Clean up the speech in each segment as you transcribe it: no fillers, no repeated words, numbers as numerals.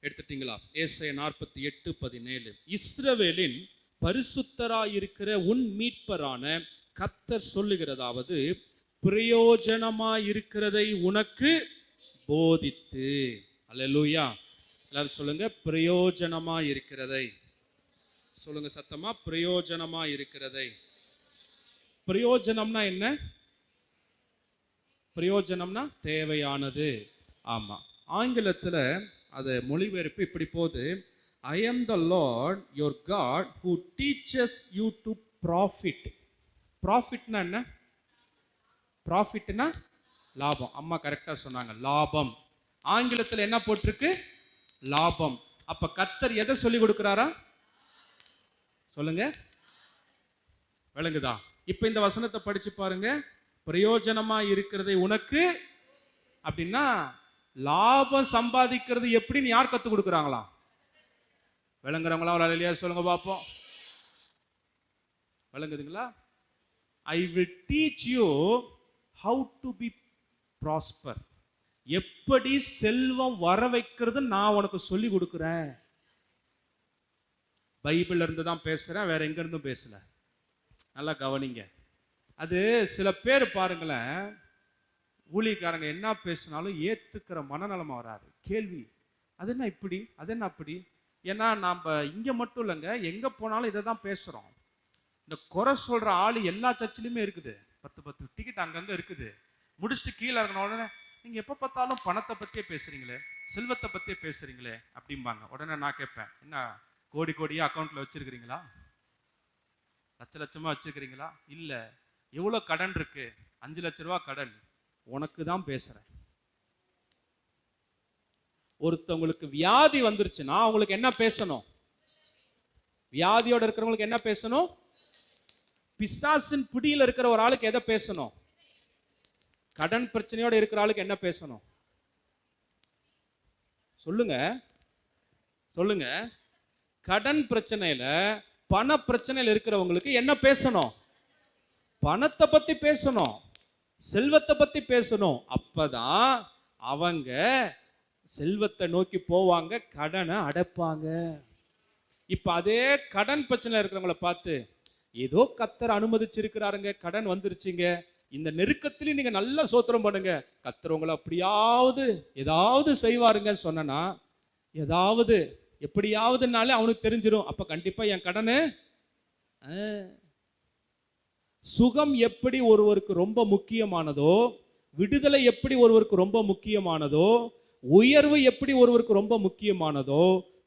எடுத்துட்டீங்களா? ஏசாயா 48:17. இஸ்ரவேலின் பரிசுத்தராயிருக்கிற உன் மீட்பரான கர்த்தர் சொல்லுகிறதாவது, பிரயோஜனமாயிருக்கிறதை உனக்கு போதித்து. அல்லேலூயா. எல்லாரும் சொல்லுங்க, பிரயோஜனமாயிருக்கிறதை. சொல்லுங்க சத்தமா, பிரயோஜனமாயிருக்கிறதை. பிரயோஜனம்னா என்ன? பிரயோஜனம்னா தேவையானது. ஆமா, ஆங்கிலத்துல அது மொழிபெயர்ப்பு இப்படி போகுது, I am the Lord your God who teaches you to profit. ப்ராஃபிட்னா என்ன? ப்ராஃபிட்னா லாபம். அம்மா கரெக்டா சொன்னாங்க, லாபம். ஆங்கிலத்தில் என்ன போட்டிருக்கு? லாபம். அப்ப கர்த்தர் எதை சொல்லி கொடுக்கிறாரா? சொல்லுங்க, விளங்குதா? இப்ப இந்த வசனத்தை படிச்சு பாருங்க. பிரயோஜனமா இருக்கிறதை உனக்கு அப்படின்னா லாபம் சம்பாதிக்கிறது எப்படின்னு யார் கத்து கொடுக்குறாங்களா? விளங்குறவங்களா? இல்லையா? சொல்லுங்க பாப்போம். விளங்குதுங்களா? I will teach you how to be prosper. எப்படி செல்வம் வர வைக்கிறது நான் உனக்கு சொல்லி கொடுக்கிறேன். பைபிள்ல இருந்து தான் பேசுறேன், வேற எங்க இருந்தும் பேசல. நல்லா கவனிங்க. அது சில பேர் பாருங்களேன், ஊழியக்காரங்க என்ன பேசினாலும் ஏத்துக்கிற மனநலமா வராது. கேள்வி, அது என்ன இப்படி, அது என்ன அப்படி? ஏன்னா நாம் இங்க மட்டும் இல்லைங்க, எங்க போனாலும் இதை தான் பேசுறோம். இந்த குறை சொல்ற ஆளு எல்லா சர்ச்சிலுமே இருக்குது. 10 டிக்கெட் அங்கங்க இருக்குது. முடிச்சுட்டு கீழே இறங்கின உடனே, நீங்க எப்ப பார்த்தாலும் பணத்தை பத்தியே பேசுறீங்களே, செல்வத்தை பத்தியே பேசுறீங்களே அப்படிம்பாங்க. உடனே நான் கேட்பேன், என்ன கோடி கோடியா அக்கௌண்ட்ல வச்சிருக்கிறீங்களா? லட்ச லட்சமா வச்சிருக்கிறீங்களா? இல்ல. எவ்வளவு கடன் இருக்கு? 5 லட்ச ரூபாய் கடன். உனக்கு தான் பேசுறேன். ஒருத்தவங்களுக்கு வியாதி வந்துருச்சுன்னா அவங்களுக்கு என்ன பேசணும்? வியாதியோட இருக்கிறவங்களுக்கு என்ன பேசணும்? பிசாசின் பிடியில் இருக்கிற ஒரு ஆளுக்கு எதை பேசணும்? கடன் பிரச்சனையோட இருக்கிற ஆளுக்கு என்ன பேசணும்? சொல்லுங்க, சொல்லுங்க. கடன் பிரச்சனையில, பண பிரச்சனையில இருக்கிறவங்களுக்கு என்ன பேசணும்? பணத்தை பத்தி பேசணும், செல்வத்தை பத்தி பேசணும். அப்பதான் அவங்க செல்வத்தை நோக்கி போவாங்க, கடனை அடைப்பாங்க. இப்ப அதே கடன் பிரச்சனை இருக்கிறவங்கள பார்த்து, ஏதோ கர்த்தர் அனுமதிச்சிருக்கிறாருங்க, கடன் வந்துருச்சுங்க, இந்த நெருக்கத்திலையும் நீங்க நல்லா சோத்திரம் பண்ணுங்க, கர்த்தர் உங்களை அப்படியாவது ஏதாவது செய்வாருங்க சொன்னா, ஏதாவது எப்படியாவதுனாலே அவனுக்கு தெரிஞ்சிடும். அப்ப கண்டிப்பா என் கடனு. சுகம் எப்படி ஒருவருக்கு ரொம்ப முக்கியமானதோ, விடுதலை எப்படி ஒருவருக்கு ரொம்ப முக்கியமானதோ, உயர்வு எப்படி ஒருவருக்கு ரொம்ப முக்கியமானதோ,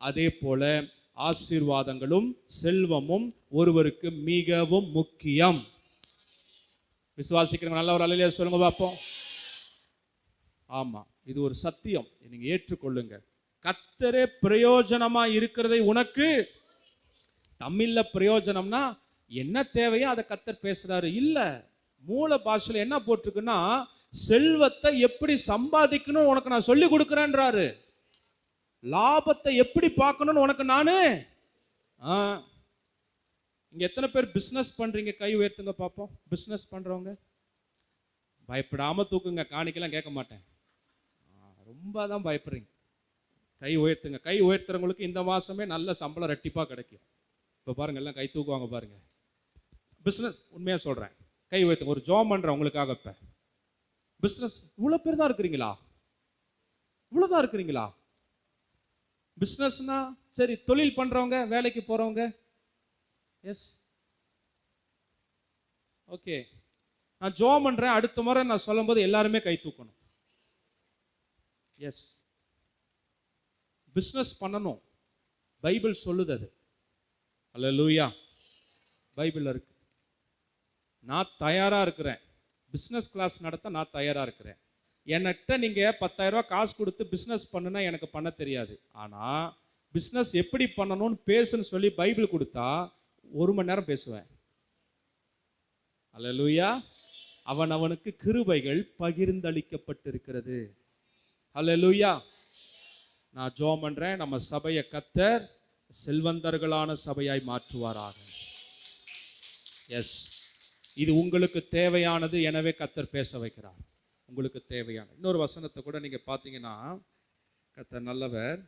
அதே போல ஆசீர்வாதங்களும் செல்வமும் ஒருவருக்கு மிகவும் முக்கியம். விசுவாசிக்கிறவங்க நல்ல ஒரு அல்லேலூயா சொல்லுங்க பாப்போம். ஆமா, இது ஒரு சத்தியம், நீங்க ஏற்றுக்கொள்ளுங்க. கர்த்தரே பிரயோஜனமா இருக்கிறதை உனக்கு. தமிழ்ல பிரயோஜனம்னா என்ன தேவையோ அதை கர்த்தர் பேசுறாரு. இல்ல, மூல பாஷையில என்ன போட்டிருக்குன்னா, செல்வத்தை எப்படி சம்பாதிக்கணும் உனக்கு நான் சொல்லி கொடுக்கிறேன்றாரு. லாபத்தை எப்படி பார்க்கணும்னு உனக்கு நானு. இங்க எத்தனை பேர் பிசினஸ் பண்றீங்க? கை உயர்த்துங்க பாப்போம். பிசினஸ் பண்றவங்க பயப்படாம தூக்குங்க, காணிக்கலாம் கேட்க மாட்டேன். ரொம்ப தான் பயப்படுறீங்க. கை உயர்த்துங்க. கை உயர்த்துறவங்களுக்கு இந்த மாசமே நல்ல சம்பளம் ரெட்டிப்பா கிடைக்கும். இப்ப பாருங்க, எல்லாம் கை தூக்குவாங்க பாருங்க. பிசினஸ் உண்மையா சொல்றேன், கை உயர்த்துங்க. ஒரு ஜாப் பண்றவங்களுக்காக இப்ப பிசினஸ். இவ்வளவு பேர் தான் இருக்கிறீங்களா? இவ்வளவுதான் இருக்கிறீங்களா? பிசினஸ்னா சரி, தொழில் பண்றவங்க, வேலைக்கு போறவங்க, எஸ் ஓகே. நான் ஜாப் பண்றேன், அடுத்த முறை நான் சொல்லும் போது எல்லாருமே கை தூக்கணும். எஸ், பிசினஸ் பண்ணணும், பைபிள் சொல்லுது அது. அல்லேலூயா, பைபிள் இருக்கு. நான் தயாரா இருக்கிறேன், பிசினஸ் கிளாஸ் நடத்த நான் தயாரா இருக்கிறேன். என்கிட்ட நீங்க 10,000 ரூபாய் காசு கொடுத்து பிசினஸ் பண்ணுனா எனக்கு பண்ண தெரியாது. ஆனா பிசினஸ் எப்படி பண்ணணும்னு பேசுன்னு சொல்லி பைபிள் கொடுத்தா 1 மணி நேரம் பேசுவேன். அல்லேலூயா. அவனுக்கு கிருபைகள் பகிர்ந்தளிக்கப்பட்டிருக்கிறது. அல்லேலூயா. நான் ஜெபம் பண்றேன், நம்ம சபையை கர்த்தர் செல்வந்தர்களான சபையாய் மாற்றுவாராக. எஸ், இது உங்களுக்கு தேவையானது, எனவே கர்த்தர் பேச வைக்கிறார். உங்களுக்கு தேவையான இன்னொரு வசனத்தை கூட நீங்க பார்த்தீங்கன்னா, கர்த்தர் நல்லவர்.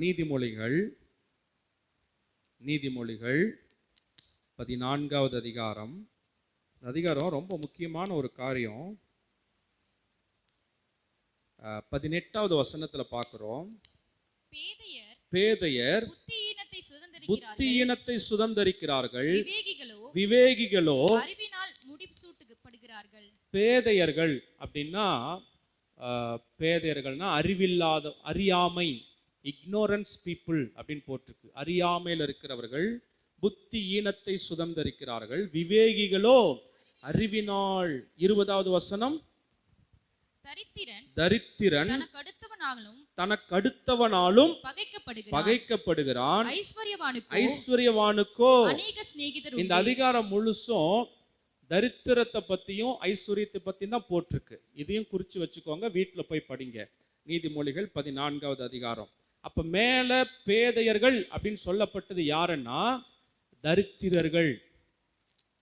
நீதிமொழிகள் 14வது அதிகாரம். அதிகாரம் ரொம்ப முக்கியமான ஒரு காரியம். 18வது வசனத்துல பார்க்கிறோம். பேதையர் புத்தியீனத்தை சுதந்தரிக்கிறார்கள், விவேகிகளோ அறிவினால் முடிசூட்டப்படுகிறார்கள். பேதையர்கள் அப்படின்னா பேதையர்கள்னா அறிவில்லாத, அறியாமை, இக்னோரன்ஸ் பீப்புள் அப்படின்னு போட்டிருக்கு. அறியாமையில் இருக்கிறவர்கள் புத்தி ஈனத்தை சுதந்தரிக்கிறார்கள், விவேகிகளோ அறிவினால். 20வது வசனம், தரித்திரன் தனக்கடுத்தவனாலும் பகைக்கப்படுகிறான், ஐஸ்வர்யவானுக்கோ. இந்த அதிகாரம் முழுசும் தரித்திரத்தை பத்தியும் ஐஸ்வர்யத்தை பத்தியும் தான் போட்டிருக்கு. இதையும் குறிச்சு வச்சுக்கோங்க, வீட்டுல போய் படிங்க. நீதிமொழிகள் 14வது அதிகாரம். அப்ப மேல பேதையர்கள் அப்படின்னு சொல்லப்பட்டது யாருன்னா தரித்திரர்கள்.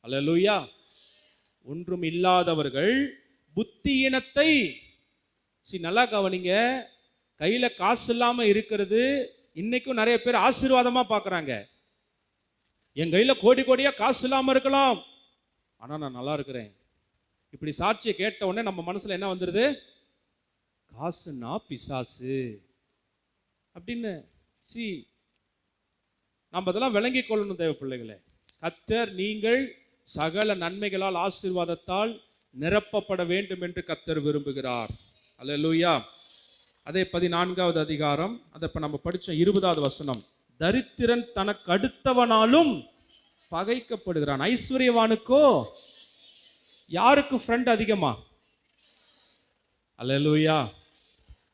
அல்லேலூயா. ஒன்றும் இல்லாதவர்கள், புத்தியினத்தை. நல்லா கவனிங்க, கையில காசு இல்லாம இருக்கிறது இன்னைக்கும் நிறைய பேர் ஆசீர்வாதமா பாக்குறாங்க. என் கையில கோடி கோடியா காசு இல்லாம இருக்கலாம், ஆனா நான் நல்லா இருக்கிறேன். இப்படி சாட்சியை கேட்ட உடனே நம்ம மனசுல என்ன வந்துருது? காசுன்னா பிசாசு அப்படின்னு. நம்ம அதெல்லாம் விளங்கி கொள்ளணும் தேவ பிள்ளைகளே. கர்த்தர் நீங்கள் சகல நன்மைகளால் ஆசீர்வாதத்தால் நிரப்பப்பட வேண்டும் என்று கர்த்தர் விரும்புகிறார். அல்லேலூயா. அதே 14வது அதிகாரம், அதை இப்ப நம்ம படிச்சோம். 20வது வசனம், தரித்திரன் தனக்கு அடுத்தவனாலும் பகைக்கப்படுகிறான், ஐஸ்வர்யவானுக்கோ. யாருக்கு ஃப்ரெண்ட் அதிகமா? அல்லேலூயா.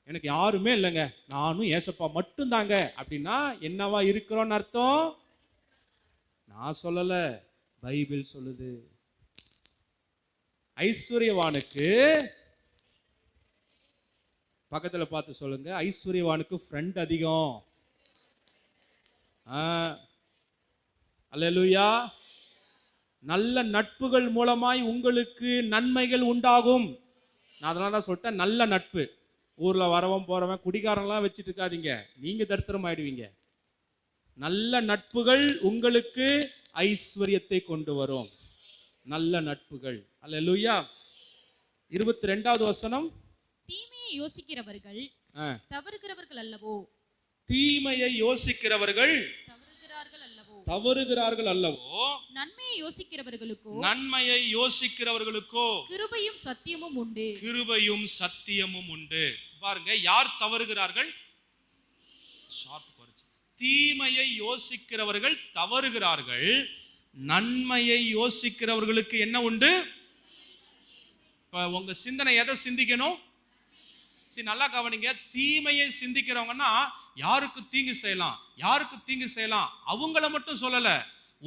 எனக்கு யாருமே இல்லைங்க, நானும் ஏசப்பா மட்டும்தாங்க அப்படின்னா என்னவா இருக்கிறோன்னு அர்த்தம்? நான் சொல்லல, பைபிள் சொல்லுது. ஐஸ்வர்யவானுக்கு பக்கத்துல பார்த்து சொல்லுங்க, ஐஸ்வர்யவானுக்கு ஃப்ரெண்ட் அதிகம். அல்லேலூயா. நல்ல நட்புகள் மூலமாய் உங்களுக்கு நன்மைகள் உண்டாகும். நான் அதனால தான் சொல்லிட்டேன், நல்ல நட்பு. ஊர்ல வரவன் போறவன் குடிகாரன்லாம் வச்சுட்டு இருக்காதீங்க, நீங்க தரித்திரம் ஆயிடுவீங்க. நல்ல நட்புகள் உங்களுக்கு ஐஸ்வர்யத்தை கொண்டு வரும். நல்ல நட்புகள். அல்லேலூயா. 22வது வசனம், தீமையை யோசிக்கிறவர்கள் தவறுகிறவர்கள் அல்லவோ. தீமையை யோசிக்கிறவர்கள் தவறுகிறார்கள் அல்லவோ. நன்மையை யோசிக்கிறவர்களுக்கோ கிருபையும் சத்தியமும் உண்டு. கிருபையும் சத்தியமும் உண்டு. பாருங்க, யார் தவறுகிறார்கள்? தீமையை யோசிக்கிறவர்கள் தவறுகிறார்கள், நன்மையை யோசிக்கிறவர்களுக்கு என்ன உண்டு? இப்ப உங்க சிந்தனை எதை சிந்திக்கணும்? நல்லா கவனிங்க. தீமையை சிந்திக்கிறவங்கன்னா யாருக்கு தீங்கு செய்யலாம், யாருக்கு தீங்கு செய்யலாம் அவங்கள மட்டும் சொல்லல.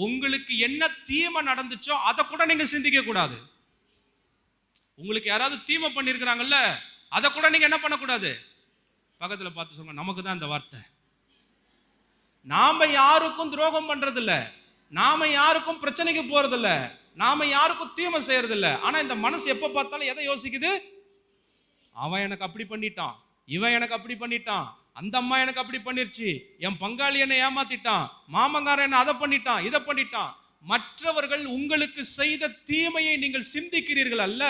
உங்களுக்கு என்ன தீமை நடந்துச்சோ அதை கூட நீங்க சிந்திக்க கூடாது. உங்களுக்கு யாராவது தீமை பண்ணிருக்கிறாங்கல்ல, அதை கூட நீங்க என்ன பண்ணக்கூடாது? பக்கத்துல பார்த்து சொல்லுங்க, நமக்கு தான் இந்த வார்த்தை. நாம யாருக்கும் துரோகம் பண்றது இல்ல, நாம யாருக்கும் பிரச்சனைக்கு போறது இல்ல, நாம யாருக்கும் தீமை செய்யறது இல்ல. ஆனா இந்த மனசு எப்ப பார்த்தாலும் எதை யோசிக்குது? அவன் எனக்கு அப்படி பண்ணிட்டான், இவன் எனக்கு அப்படி பண்ணிட்டான், அந்த அம்மா எனக்கு அப்படி பண்ணிருச்சு, என் பங்காளி என்னை ஏமாத்திட்டான், மாமங்காரன் என்ன அதை பண்ணிட்டான், இதை பண்ணிட்டான். மற்றவர்கள் உங்களுக்கு செய்த தீமையை நீங்கள் சிந்திக்கிறீர்கள் அல்ல,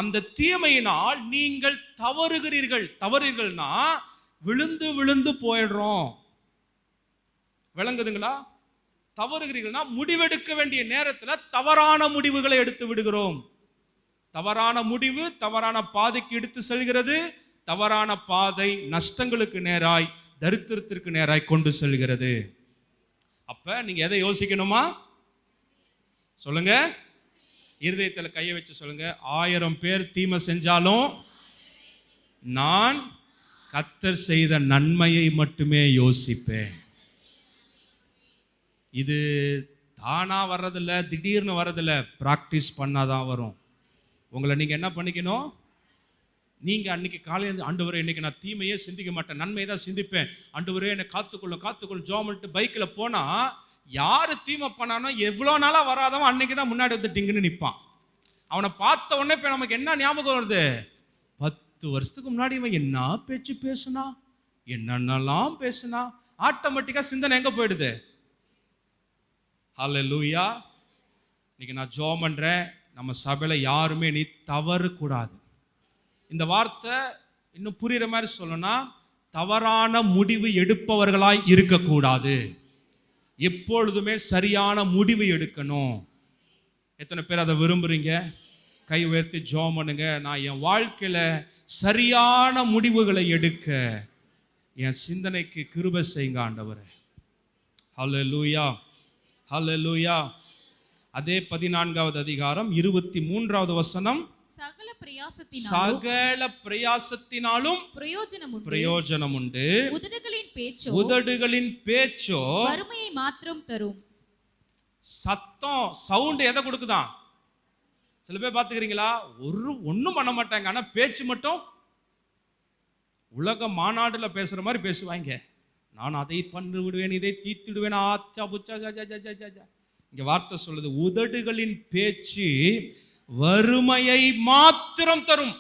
அந்த தீமையினால் நீங்கள் தவறுகிறீர்கள். தவறுகள்னா விழுந்து விழுந்து போயிடுறோம். விளங்குதுங்களா? தவறுகிறீர்கள்னா முடிவெடுக்க வேண்டிய நேரத்தில் தவறான முடிவுகளை எடுத்து விடுகிறோம். தவறான முடிவு தவறான பாதைக்கு எடுத்து செல்கிறது. தவறான பாதை நஷ்டங்களுக்கு நேராய், தரித்திரத்திற்கு நேராய் கொண்டு செல்கிறது. அப்ப நீங்க எதை யோசிக்கணுமா? சொல்லுங்க, இருதயத்தில் கையை வச்சு சொல்லுங்க, 1000 பேர் தீமை செஞ்சாலும் நான் கர்த்தர் செய்த நன்மையை மட்டுமே யோசிப்பேன். இது தானா வர்றதில்ல, திடீர்னு வர்றதில்ல, பிராக்டிஸ் பண்ணாதான் வரும். உங்களை நீங்க என்ன பண்ணிக்கணும்? நீங்க அன்னைக்கு காலையில் ஆண்டவரே இன்னைக்கு நான் தீமையே சிந்திக்க மாட்டேன், நன்மையை தான் சிந்திப்பேன், ஆண்டவரே என்னை காத்துக்கொள்ளும் ஜோமன்ட்டு பைக்கில் போனா யாரு தீமை பண்ணானோ எவ்வளோ நாளா வராதவன் அன்னைக்கு தான் முன்னாடி வந்து டிங்குன்னு நிற்பான். அவனை பார்த்த உடனே இப்போ நமக்கு என்ன ஞாபகம் வருது? 10 வருஷத்துக்கு முன்னாடி இவன் என்ன பேச்சு பேசுனா, என்னென்னலாம் பேசுனா ஆட்டோமேட்டிக்கா சிந்தனை எங்க போயிடுது? ஹல்லேலூயா. இன்னைக்கு நான் ஜெபம் பண்றேன், நம்ம சபையில யாருமே நீ தவறு கூடாது. இந்த வார்த்தை இன்னும் புரியுற மாதிரி சொல்லணும்னா, தவறான முடிவு எடுப்பவர்களாய் இருக்கக்கூடாது. எப்பொழுதுமே சரியான முடிவு எடுக்கணும். எத்தனை பேர் அதை விரும்புறீங்க? கை உயர்த்தி ஜெபம் பண்ணுங்க. நான் என் வாழ்க்கையில சரியான முடிவுகளை எடுக்க என் சிந்தனைக்கு கிருபை செய்யுங்க ஆண்டவரே. ஹல்லேலூயா, ஹல்லேலூயா. அதே 14வது அதிகாரம் 23வது வசனம், சகல பிரயாசத்தினாலும் பிரயோஜனம் உண்டு. உதடுகளின் பேச்சோ வறுமையை மாத்திரம் தரும். சத்தம் சவுண்ட் எதை கொடுக்குதான்? சில பேர் பார்த்துக்கிறீங்களா, ஒன்றும் பண்ண மாட்டாங்க, ஆனா பேச்சு மட்டும் உலக மாநாடுல பேசுற மாதிரி பேசுவாங்க. நான் அதை பண்ணி விடுவேன், இதை தீர்த்திடுவேன், ஆச்சா புச்சா. இங்க வார்த்தை சொல்லுது, உதடுகளின் பேச்சு வறுமையை மாத்திரம் தரும்.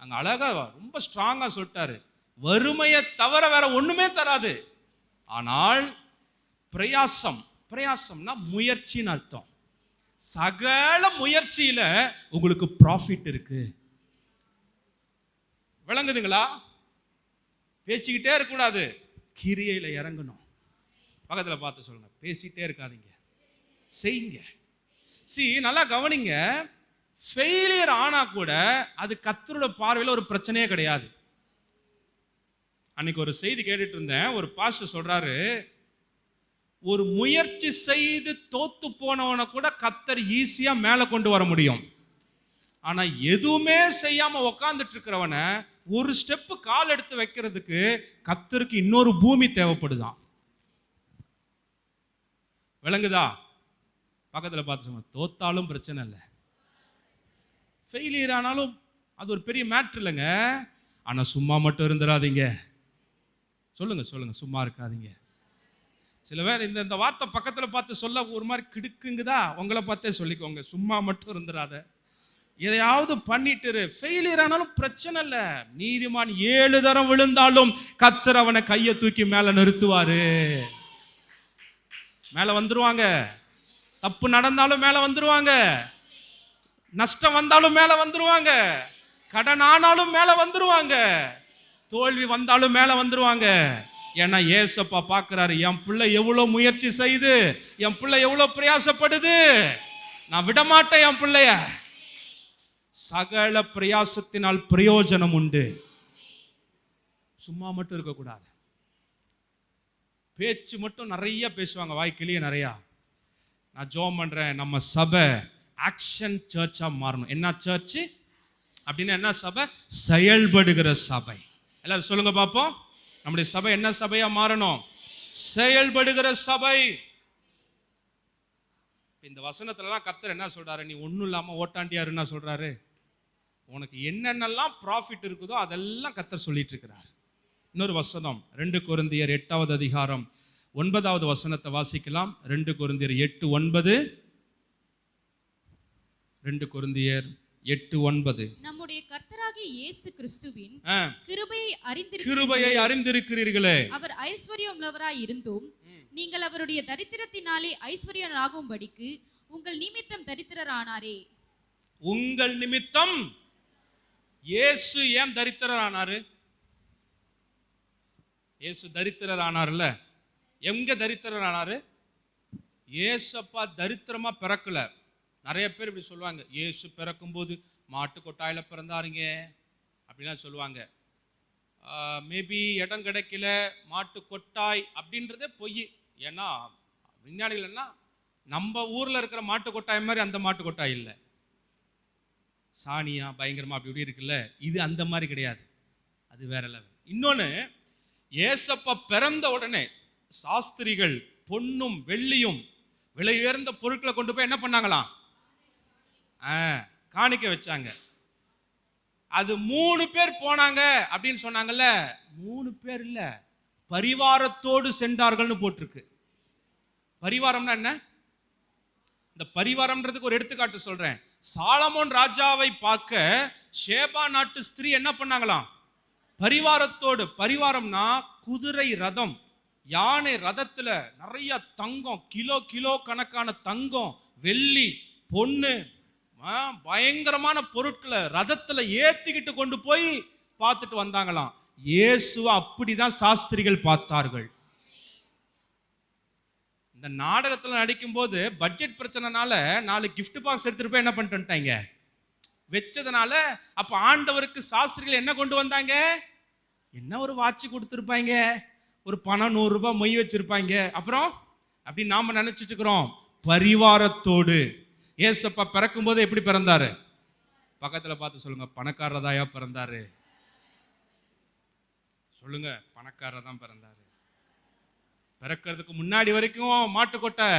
அங்க அழகா ரொம்ப ஸ்ட்ராங்கா சொல்லிட்டாரு, வறுமையை தவிர வேற ஒண்ணுமே தராது. ஆனால் பிரயாசம்னா முயற்சின்னு அர்த்தம். சகல முயற்சியில உங்களுக்கு ப்ராஃபிட் இருக்கு. விளங்குதுங்களா? பேசிக்கிட்டே இருக்கக்கூடாது, கிரியையில இறங்கணும். பக்கத்துல பார்த்து சொல்லுங்க, பேசிட்டே இருக்காதீங்க, செய்யுங்க. நல்லா கவனிங்க. ஃபெயிலியர் ஆனா கூட அது கர்த்தரோட பார்வையில் ஒரு பிரச்சனையே கிடையாது. அன்னைக்கு ஒரு செய்தி கேட்டுட்டு இருந்தேன். ஒரு பாஸ்டர் சொல்றாரு, ஒரு முயற்சி செய்து தோத்து போனவனை கூட கர்த்தர் ஈஸியா மேல கொண்டு வர முடியும். ஆனா எதுவுமே செய்யாம உக்காந்துட்டு இருக்கிறவனை ஒரு ஸ்டெப் கால் எடுத்து வைக்கிறதுக்கு கர்த்தருக்கு இன்னொரு பூமி தேவைப்படுதான். விளங்குதா? பக்கத்துல பார்த்து சொல்லுங்க, தோத்தாலும் பிரச்சனை இல்லை, ஃபெயிலியர் ஆனாலும் அது ஒரு பெரிய மேட்ரு இல்லைங்க. ஆனா சும்மா மட்டும் இருந்துடாதீங்க. சொல்லுங்க, சும்மா இருக்காதீங்க. சில பேர் இந்த வார்த்தை பக்கத்துல பார்த்து சொல்ல ஒரு மாதிரி கிடுக்குங்குதா, உங்களை பார்த்தே சொல்லிக்கோங்க, சும்மா மட்டும் இருந்துடாத, எதையாவது பண்ணிட்டு. ஃபெயிலியர் ஆனாலும் பிரச்சனை இல்லை. நீதிமான் 7 தரம் விழுந்தாலும் கர்த்தர் அவனை கையை தூக்கி மேல நிறுத்துவாரு. மேல வந்துருவாங்க. தப்பு நடந்தாலும் மேல வந்துருவாங்க, நஷ்டம் வந்தாலும் மேல வந்துருவாங்க, கடன் ஆனாலும் மேல வந்துருவாங்க, தோல்வி வந்தாலும் மேல வந்துருவாங்க. ஏன்னா ஏசப்பா பார்க்கிறாரு, என் பிள்ளை எவ்வளவு முயற்சி செய்து, என் பிள்ளை எவ்வளவு பிரயாசப்படுது, நான் விடமாட்டேன் என் பிள்ளைய. சகல பிரயாசத்தினால் பிரயோஜனம் உண்டு. சும்மா மட்டும் இருக்கக்கூடாது. பேச்சு மட்டும் நிறைய பேசுவாங்க, வாய்க்கிலேயே நிறையா. நான் ஜெபம் பண்றேன், நம்ம சபை ஆக்ஷன் சர்ச்சா மாறணும். என்ன சர்ச் அப்படின்னா என்ன சபை? செயல்படுகிற சபை. எல்லாரும் சொல்லுங்க பாப்போம், நம்முடைய சபை என்ன சபையா மாறணும்? செயல்படுகிற சபை. இந்த வசனத்துலலாம் கர்த்தர் என்ன சொல்றாரு? நீ ஒன்றும் இல்லாம ஓட்டாண்டியாரு என்ன சொல்றாரு? உனக்கு என்னென்னலாம் ப்ராஃபிட் இருக்குதோ அதெல்லாம் கர்த்தர் சொல்லிட்டு இருக்கிறார். இன்னொரு வசனம் 2 கொரிந்தியர் 8வது அதிகாரம் 9வது வசனத்தை வாசிக்கலாம். 2 கொரிந்தியர் 8:9. 2 கொரிந்தியர் 8:9. நம்முடைய கர்த்தராகிய இயேசு கிறிஸ்துவின் கிருபையை அறிந்திருக்கிறீர்களே. அவர் ஐஸ்வர்யம் உள்ளவராய் இருந்தும் நீங்கள் அவருடைய தரித்திரத்தினாலே ஐஸ்வர்யராகும்படிக்கு உங்கள் நிமித்தம் தரித்திரரானாரே. உங்கள் நிமித்தம் இயேசு ஏன் தரித்திரரானாரு? இயேசு தரித்திரரானார்ல, எங்க தரித்திரரானாரு? இயேசப்பா தரித்திரமா பிறக்கல. நிறைய பேர் இப்படி சொல்லுவாங்க, இயேசு பிறக்கும் போது மாட்டு கொட்டாயில பிறந்தாருங்க அப்படின்லாம் சொல்லுவாங்க. மேபி இடம் கிடைக்கல, மாட்டு கொட்டாய் அப்படின்றதே பொய். ஏன்னா விஞ்ஞானிகள் என்ன, நம்ம ஊர்ல இருக்கிற மாட்டு கொட்டாய் மாதிரி அந்த மாட்டு கொட்டாய் இல்லை, சாணியா பயங்கரமா அப்படி இப்படி இருக்குல்ல, இது அந்த மாதிரி கிடையாது, அது வேற லெவல். இன்னொன்னு, ஏசப்பா பிறந்த உடனே சாஸ்திரிகள் பொன்னும் வெள்ளியும் விலை உயர்ந்த பொருட்களை கொண்டு போய் என்ன பண்ணாங்களாம்? காணிக்க வச்சாங்க. அது 3 பேர் போனாங்க அப்படின்னு சொன்னாங்கல்ல, 3 பேர் இல்ல, பரிவாரத்தோடு சென்றார்கள்னு போட்டிருக்கு. பரிவாரம்னா என்ன? இந்த பரிவாரம்ன்றதுக்கு ஒரு எடுத்துக்காட்டு சொல்றேன். சாலமோன் ராஜாவை பார்க்க ஷேபா நாட்டு ஸ்திரீ என்ன பண்ணாங்களாம்? பரிவாரத்தோடு, பரிவாரம்னா குதிரை ரதம், யானை ரதத்துல நிறைய தங்கம், கிலோ கணக்கான தங்கம், வெள்ளி, பொண்ணு, பயங்கரமான பொருட்களை ரதத்துல ஏத்திக்கிட்டு கொண்டு போய் பார்த்துட்டு வந்தாங்களாம். இயேசுவை அப்படிதான் சாஸ்திரிகள் பார்த்தார்கள். இந்த நாடகத்துல நடிக்கும் போது பட்ஜெட் பிரச்சனைனால 4 கிஃப்ட் பாக்ஸ் எடுத்துட்டு போய் என்ன பண்ணிட்டாங்க வச்சதுனால, அப்ப ஆண்டவருக்கு சாஸ்திரிகள் என்ன கொண்டு வந்தாங்க? என்ன ஒரு வாட்சி கொடுத்துருப்பாங்க, ஒரு பணம் 100 ரூபாய் மொய் வச்சிருப்பாங்க. அப்புறம் அப்படி நாம நினைச்சிட்டு இருக்கிறோம். பரிவாரத்தோடு ஏசப்பா பிறக்கும் போது எப்படி பிறந்தாரு? பக்கத்துல பார்த்து சொல்லுங்க, பணக்காரதாயா பிறந்தாரு? சொல்லுங்க, பணக்காரதான் பிறந்தாரு. பிறக்கிறதுக்கு முன்னாடி வரைக்கும் மாட்டுக்கொட்டை,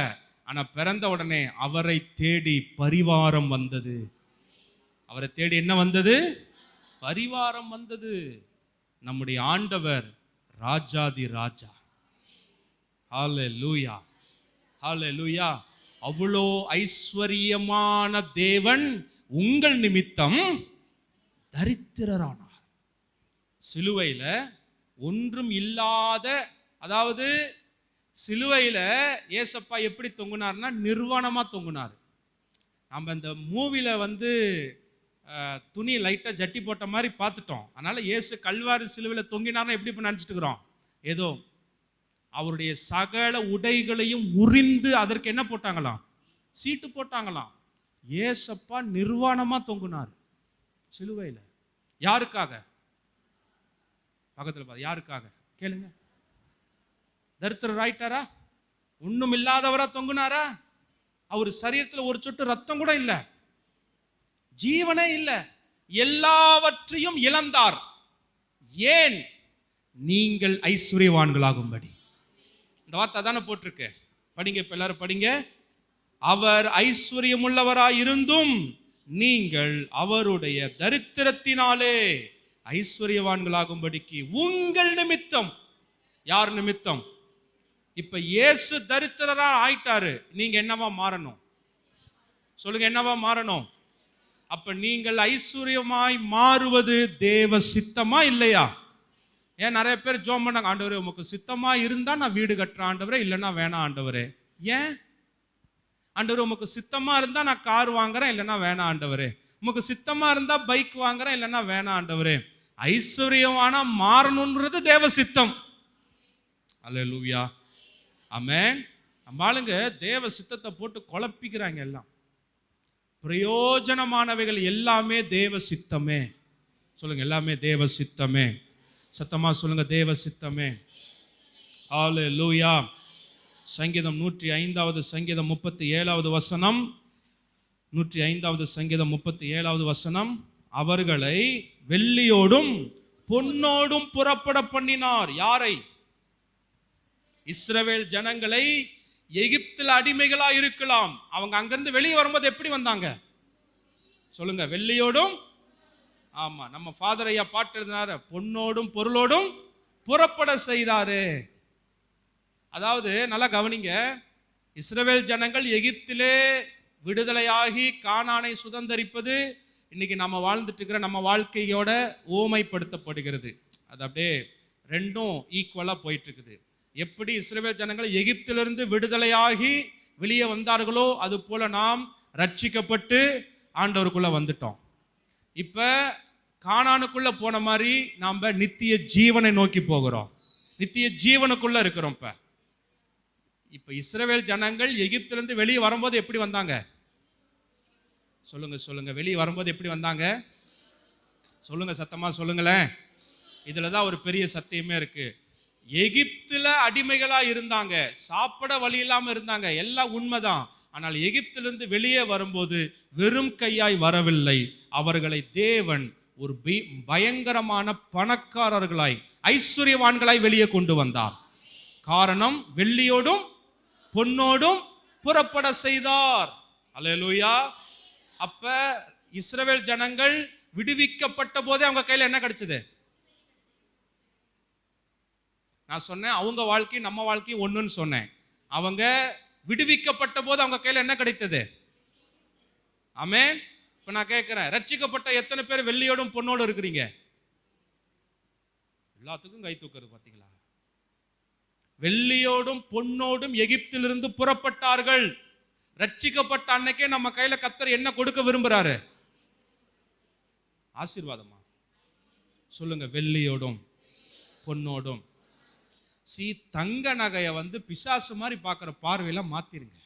ஆனா பிறந்த உடனே அவரை தேடி பரிவாரம் வந்தது. அவரை தேடி என்ன வந்தது? பரிவாரம் வந்தது. நம்முடைய ஆண்டவர் ராஜாதி ராஜா. ஹல்லேலூயா, ஹல்லேலூயா. அவ்வளோ ஐஸ்வரியமான தேவன் உங்கள் நிமித்தம் தரித்திரரானார். சிலுவையில ஒன்றும் இல்லாத, அதாவது சிலுவையில ஏசப்பா எப்படி தொங்குனார்னா நிர்வாணமா தொங்குனார். நம்ம இந்த மூவில துணி லைட்டா ஜட்டி போட்ட மாதிரி பார்த்துட்டோம். அதனால இயேசு கல்வாரி சிலுவையில தொங்கினார்னா எப்படி நினைச்சிட்டு இருக்கிறோம்? ஏதோ அவருடைய சகல உடைகளையும் உரிந்து அதற்கு என்ன போட்டாங்களாம்? சீட்டு போட்டாங்களாம். ஏசப்பா நிர்வாணமா தொங்குனார் சிலுவையில. யாருக்காக? பக்கத்துல பாரு, யாருக்காக கேளுங்க. தரித்திரர் ஆயிட்டாரா? ஒண்ணும் இல்லாதவரா தொங்குனாரா? அவர் சரீரத்தில் ஒரு சொட்டு ரத்தம் கூட இல்லை, ஜீவனே இல்லை, எல்லாவற்றையும் இழந்தார். ஏன்? நீங்கள் ஐஸ்வர்யவான்களாகும்படி. இந்த வார்த்தை தானே போட்டிருக்கு. படிங்க, இப்ப எல்லாரும் படிங்க. அவர் ஐஸ்வர்யமுள்ளவராய் இருந்தும் நீங்கள் அவருடைய தரித்திரத்தினாலே ஐஸ்வர்யவான்களாகும்படிக்கு உங்கள் நிமித்தம். யார் நிமித்தம்? இப்ப இயேசு தரித்திரரா ஆயிட்டாரு, நீங்க என்னவா மாறணும்? சொல்லுங்க, என்னவா மாறணும்? அப்ப நீங்கள் ஐஸ்வர்யமாய் மாறுவது தேவ சித்தமா இல்லையா? ஏன் நிறைய பேர் ஜோம் பண்ணாங்க, ஆண்டவரே உமக்கு சித்தமா இருந்தா நான் வீடு கட்டுறேன் ஆண்டவரே, இல்லைன்னா வேணாம் ஆண்டவரே. ஏன் ஆண்டவரே? உமக்கு சித்தமா இருந்தா நான் கார் வாங்குறேன், இல்லைன்னா வேணாம் ஆண்டவரே. உமக்கு சித்தமா இருந்தா பைக் வாங்குறேன், இல்லைன்னா வேணாம் ஆண்டவரே. ஐஸ்வர்யமானா மாறணும்ன்றது தேவ சித்தம். அல்லேலூயா, ஆமென். நம்ம ஆளுங்க தேவ சித்தத்தை போட்டு குழப்பிக்கிறாங்க. எல்லாம் பிரயோஜனமானவைகள் எல்லாமே தேவ சித்தமே. சொல்லுங்க, எல்லாமே தேவ சித்தமே. சத்தமா சொல்லுங்க, தேவ சித்தமே. அல்லேலூயா. சங்கீதம் 105வது சங்கீதம் 37வது வசனம். 105வது சங்கீதம் 37வது வசனம். அவர்களை வெள்ளியோடும் பொன்னோடும் புறப்பட பண்ணினார். யாரை? இஸ்ரவேல் ஜனங்களை. எகிப்தில் அடிமைகளா இருக்கலாம், அவங்க அங்கிருந்து வெளியே வரும்போது எப்படி வந்தாங்க? சொல்லுங்க, வெள்ளியோடும். ஆமா, நம்ம ஃபாதர் ஐயா பாட்டு எழுதினாரு, பொன்னோடும் பொருளோடும் புறப்பட செய்தாரு. அதாவது நல்லா கவனிங்க, இஸ்ரவேல் ஜனங்கள் எகிப்திலே விடுதலையாகி கானானை சுதந்தரிப்பது இன்னைக்கு நம்ம வாழ்ந்துட்டு இருக்கிற நம்ம வாழ்க்கையோட ஓமைப்படுத்தப்படுகிறது. அது அப்படியே ரெண்டும் ஈக்குவலா போயிட்டு இருக்குது. எப்படி இஸ்ரவேல் ஜனங்கள் எகிப்திலிருந்து விடுதலையாகி வெளியே வந்தார்களோ அது போல நாம் ரட்சிக்கப்பட்டு ஆண்டவருக்குள்ள வந்துட்டோம். இப்ப கானானுக்குள்ள போன மாதிரி நாம நித்திய ஜீவனை நோக்கி போகிறோம், நித்திய ஜீவனுக்குள்ள இருக்கிறோம். இப்ப இஸ்ரவேல் ஜனங்கள் எகிப்திலிருந்து வெளியே வரும்போது எப்படி வந்தாங்க? சொல்லுங்க சொல்லுங்க, வெளியே வரும்போது எப்படி வந்தாங்க? சொல்லுங்க, சத்தமா சொல்லுங்களேன். இதுலதான் ஒரு பெரிய சத்தியமே இருக்கு. எகிப்துல அடிமைகளா இருந்தாங்க, சாப்பிட வழி இல்லாம இருந்தாங்க, எல்லாம் உண்மைதான். ஆனால் எகிப்திலிருந்து வெளியே வரும்போது வெறும் கையாய் வரவில்லை. அவர்களை தேவன் ஒரு பயங்கரமான பணக்காரர்களாய், ஐஸ்வர்யவான்களாய் வெளியே கொண்டு வந்தார். காரணம், வெள்ளியோடும் பொன்னோடும் புறப்பட செய்தார். அல்லேலூயா. அப்ப இஸ்ரவேல் ஜனங்கள் விடுவிக்கப்பட்ட போதே அவங்க கையில என்ன கிடைச்சது? நான் சொன்னேன், அவங்க வாழ்க்கை நம்ம வாழ்க்கை ஒண்ணுன்னு சொன்னேன். அவங்க விடுவிக்கப்பட்ட போது அவங்க கையில என்ன கிடைத்தது? ஆமென். இப்ப நான் கேட்கிறேன், ரட்சிக்கப்பட்ட எத்தனை பேர் வெள்ளியோடும் பொன்னோடும் இருக்கிறீங்க? எல்லாத்துக்கும் கை தூக்குறது பார்த்தீங்களா? வெள்ளியோடும் பொன்னோடும் எகிப்திலிருந்து புறப்பட்டார்கள். ரட்சிக்கப்பட்ட அன்னைக்கே நம்ம கையில கர்த்தர் என்ன கொடுக்க விரும்புறாரு? ஆசீர்வாதமா? சொல்லுங்க. வெள்ளியோடும் பொன்னோடும். தங்க நகையை பிசாசு மாதிரி பார்க்குற பார்வையெல்லாம் மாத்திருங்க.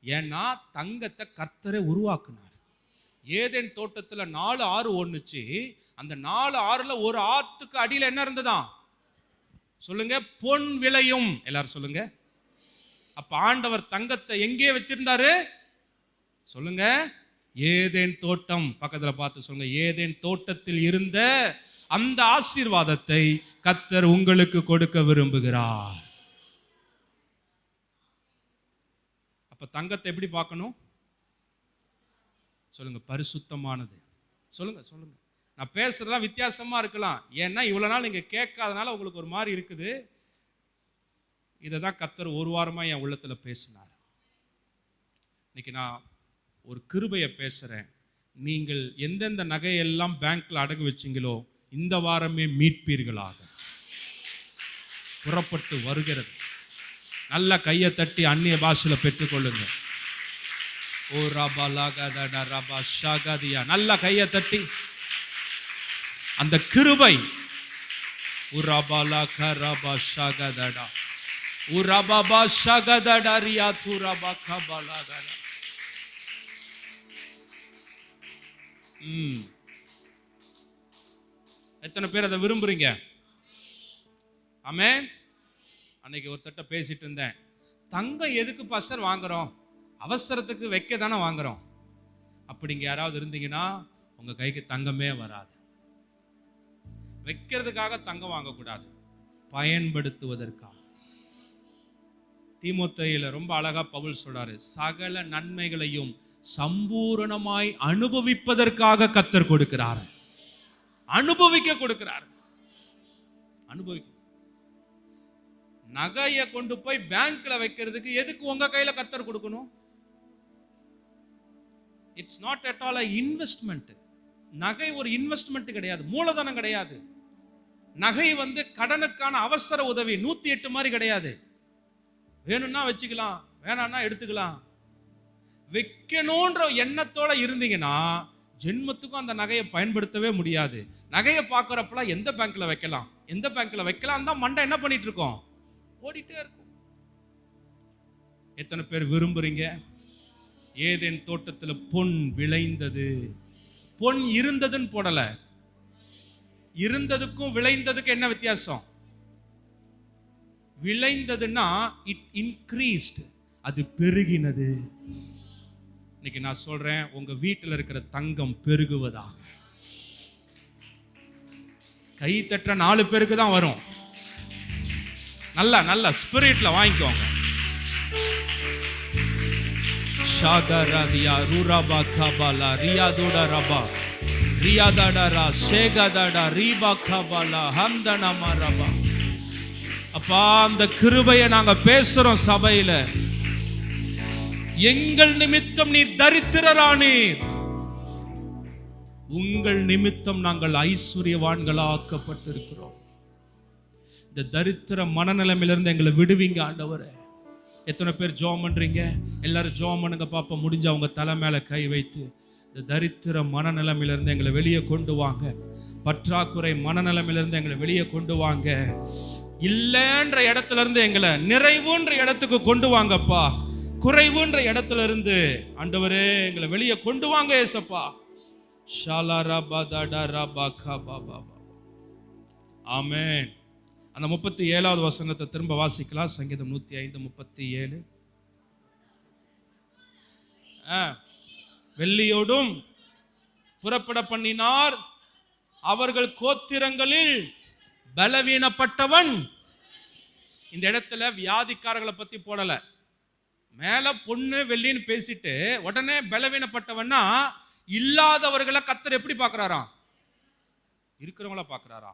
ஏன்னா தங்கத்தை கர்த்தரை உருவாக்குனார். ஏதேன் தோட்டத்தில் 4 ஆறு ஒண்ணுச்சு. அந்த 4 ஆறுல ஒரு ஆத்துக்கு அடியில் என்ன இருந்ததா? சொல்லுங்க. பொன் விளையும். எல்லாரும் சொல்லுங்க. அப்ப ஆண்டவர் தங்கத்தை எங்கே வச்சிருந்தாரு? சொல்லுங்க. ஏதேன் தோட்டம். பக்கத்துல பார்த்து சொல்லுங்க. ஏதேன் தோட்டத்தில் இருந்த அந்த ஆசீர்வாதத்தை கர்த்தர் உங்களுக்கு கொடுக்க விரும்புகிறார். அப்ப தங்கத்தை எப்படி பார்க்கணும்? சொல்லுங்க. பரிசுத்தமானது. சொல்லுங்க சொல்லுங்க. நான் பேசுறதெல்லாம் வித்தியாசமா இருக்கலாம். ஏன்னா இவ்வளவு நாள் நீங்க கேட்காதனால உங்களுக்கு ஒரு மாதிரி இருக்குது. இதை தான் கர்த்தர் ஒரு வாரமா என் உள்ளத்துல பேசினார். இன்னைக்கு நான் ஒரு கிருபையை பேசுறேன். நீங்கள் எந்தெந்த நகையெல்லாம் பேங்க்ல அடகு வச்சீங்களோ இந்த வாரமே மீட்பீர்களாக. புறப்பட்டு வருகிறது. நல்ல கையை தட்டி அந்நிய பாஷையில பெற்றுக்கொள்ளுங்க. ஓ ரபா லாகதா ரபா ஷாகதியா. நல்ல கையை தட்டி அந்த கிருபை. உரபா லாக ரபா ஷாகதடா உரபா ஷாகதடா ரியா துரபா கபலாகடா. எத்தனை பேர் அதை விரும்புறீங்க? ஆமென். அன்னைக்கு ஒருத்தட்ட பேசிட்டு இருந்தேன். தங்கம் எதுக்கு பாஸ்டர் வாங்குறோம்? அவசரத்துக்கு வைக்க தானே வாங்குறோம். அப்படிங்க யாராவது இருந்தீங்கன்னா உங்க கைக்கு தங்கமே வராது. வைக்கிறதுக்காக தங்கம் வாங்கக்கூடாது, பயன்படுத்துவதற்காக. தீமோத்தேயுல ரொம்ப அழகா பவுல் சொல்றாரு, சகல நன்மைகளையும் சம்பூரணமாய் அனுபவிப்பதற்காக கர்த்தர் கொடுக்கிறார். அனுபவிக்க கொடுக்கிறார். அனுபவிக்க. நகையை கொண்டு போய் பேங்க்ல வைக்கிறதுக்கு எதுக்கு உங்க கையில கர்த்தர் கொடுக்கணும்? It's not at all investment. நகை ஒரு இன்வெஸ்ட்மெண்ட் கிடையாது, மூலதனம் கிடையாது. நகை கடனுக்கான அவசர உதவி. 108 மாதிரி கிடையாது. வேணும்னா வச்சுக்கலாம், வேணாம்னா எடுத்துக்கலாம். வைக்கணும்ன்ற எண்ணத்தோட இருந்தீங்கன்னா ஜென்மத்துக்கும் அந்த நகையை பயன்படுத்தவே முடியாது. நகையை பார்க்கறப்பலாம் எந்த பேங்க்ல வைக்கலாம், எந்த பேங்க்ல வைக்கலாம் தான் மண்டை என்ன பண்ணிட்டு இருக்கோம்? ஓடிட்டே இருக்கும். எத்தனை பேர் விரும்புறீங்க? ஏதேன் தோட்டத்துல பொன் விளைந்தது. பொன் இருந்ததுன்னு போடல. இருந்ததுக்கும் விளைந்ததுக்கு என்ன வித்தியாசம்? விளைந்ததுன்னா இட் இன்க்ரீஸ்ட், அது பெருகினது. இன்னைக்கு நான் சொல்றேன், உங்க வீட்டில் இருக்கிற தங்கம் பெருகுவதாக. கை தட்ட 4 பேருக்கு தான் வரும். நல்லா நல்லா ஸ்பிரிட்ல வாங்கிக்கோங்க. ஷாகராதியா ரூராபா கபாலா ரியாதோடா ரபா ரியாதாடா ஷேகதாடா ரீபா கபாலா ஹம்தனமா ரபா. அப்பா, அந்த கிருபையை நாங்க பேசுறோம் சபையில. எங்கள் நிமித்தம் நீர் தரித்திரரானீர், உங்கள் நிமித்தம் நாங்கள் ஐஸ்வர்யவான்களாக்கப்பட்டிருக்கிறோம். இந்த தரித்திர மனநிலைமையிலிருந்து எங்களை விடுவீங்க ஆண்டவரே. எத்தனை பேர் ஜெபம் பண்றீங்க? எல்லாரும் ஜெபம் பண்ணுங்க பாப்பா. முடிஞ்ச அவங்க தலை மேல கை வைத்து இந்த தரித்திர மனநிலைமையிலிருந்து எங்களை வெளியே கொண்டு வாங்க. பற்றாக்குறை மனநிலைமையிலிருந்து எங்களை வெளியே கொண்டு வாங்க. இல்லைன்ற இடத்துல இருந்து எங்களை நிறைவுன்ற இடத்துக்கு கொண்டு வாங்கப்பா. குறைவுன்ற இடத்துல இருந்து ஆண்டவரே எங்களை வெளியே கொண்டு வாங்க ஏசப்பா. ஆமென். அந்த 37வது வசனத்தை திரும்ப வாசிக்கலாம். சங்கீதம் 105:37. வெள்ளியோடும் புறப்பட பண்ணினார், அவர்கள் கோத்திரங்களில் பலவீனப்பட்டவன். இந்த இடத்துல வியாதிக்காரர்களை பத்தி போடல. மேல பொண்ணு வெள்ளின்னு பேசிட்டு உடனே பலவீனப்பட்டவன்னா இல்லாதவர்களை கர்த்தர் எப்படி பார்க்கிறாராம்? இருக்கிறவங்கள பார்க்கிறாரா?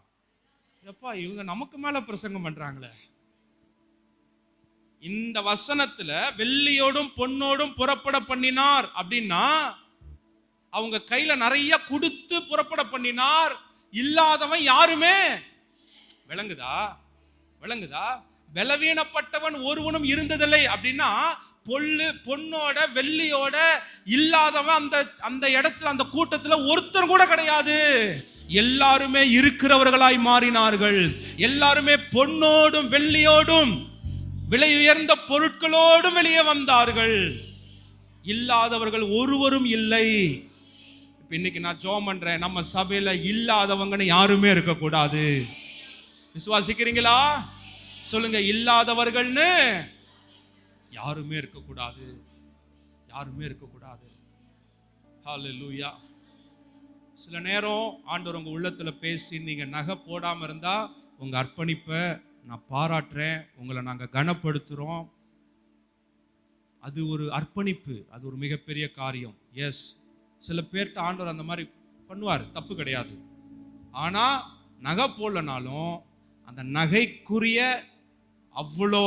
எப்பா, இவங்க நமக்கு மேல பிரசங்கம் பண்றாங்களே. இந்த வசனத்துல வெள்ளியோடும் பொன்னோடும் புறப்பட பண்ணினார் அப்படின்னா அவங்க கையில நிறைய கொடுத்து புறப்பட பண்ணினார். இல்லாதவன் யாருமே விளங்குதா? பலவீனப்பட்டவன் ஒருவனும் இருந்ததில்லை அப்படின்னா பொண்ணோட வெள்ளியோட இல்லாதவன் அந்த இடத்துல, அந்த கூட்டத்துல ஒருத்தர் கூட கிடையாது. எல்லாருமே இருக்கிறவர்களாய் மாறினார்கள். எல்லாருமே பொன்னோடும் வெள்ளியோடும் விலை உயர்ந்த பொருட்களோடும் வெளியே வந்தார்கள். இல்லாதவர்கள் ஒருவரும் இல்லை. இன்னைக்கு நான் ஜெபம் பண்றேன், நம்ம சபையில இல்லாதவங்கன்னு யாருமே இருக்கக்கூடாது. விசுவாசிக்கிறீங்களா? சொல்லுங்க, இல்லாதவர்கள்னு யாருமே இருக்கக்கூடாது. ஹல்லேலூயா. சில நேரம் ஆண்டவர் உங்க உள்ளத்துல பேசி நீங்க நகை போடாம இருந்தா உங்க அர்ப்பணிப்பை நான் பாராட்டுறேன், உங்களை நாங்க கனப்படுத்துறோம். அது ஒரு அர்ப்பணிப்பு, அது ஒரு மிகப்பெரிய காரியம். எஸ், சில பேர்கிட்ட ஆண்டவர் அந்த மாதிரி பண்ணுவார், தப்பு கிடையாது. ஆனா நகை போடலனாலும் அந்த நகைக்குரிய அவ்வளோ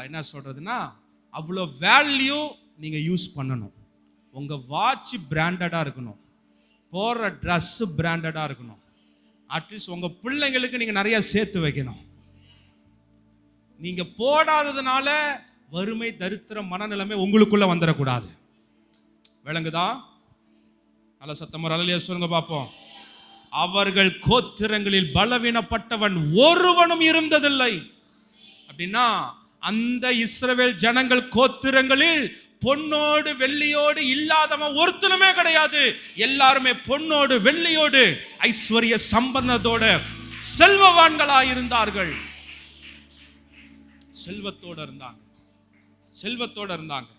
என்ன சொல்றதுன்னா அவ்வளோ வேல்யூ நீங்க யூஸ் பண்ணணும். உங்க வாட்ச் பிராண்டடா இருக்கணும், போடுற ட்ரெஸ் பிராண்டடா இருக்கணும். அட்லீஸ்ட் உங்க பிள்ளைங்களுக்கு நீங்க நிறைய சேர்த்து வைக்கணும். நீங்க போடாததுனால வறுமை, தரித்திர மனநிலைமை உங்களுக்குள்ள வந்துடக்கூடாது. விளங்குதா? நல்ல சத்தமா அல்லேலூயா சொல்லுங்க பாப்போம். அவர்கள் கோத்திரங்களில் பலவீனப்பட்டவன் ஒருவனும் இருந்ததில்லை அப்படின்னா அந்த இஸ்ரவேல் ஜனங்கள் கோத்திரங்களில் பொன்னோடு வெள்ளியோடு இல்லாதவன் ஒருத்தனுமே கிடையாது. எல்லாருமே பொன்னோடு வெள்ளியோடு ஐஸ்வர்ய சம்பந்தத்தோட செல்வவான்களாய் இருந்தார்கள். செல்வத்தோட இருந்தாங்க.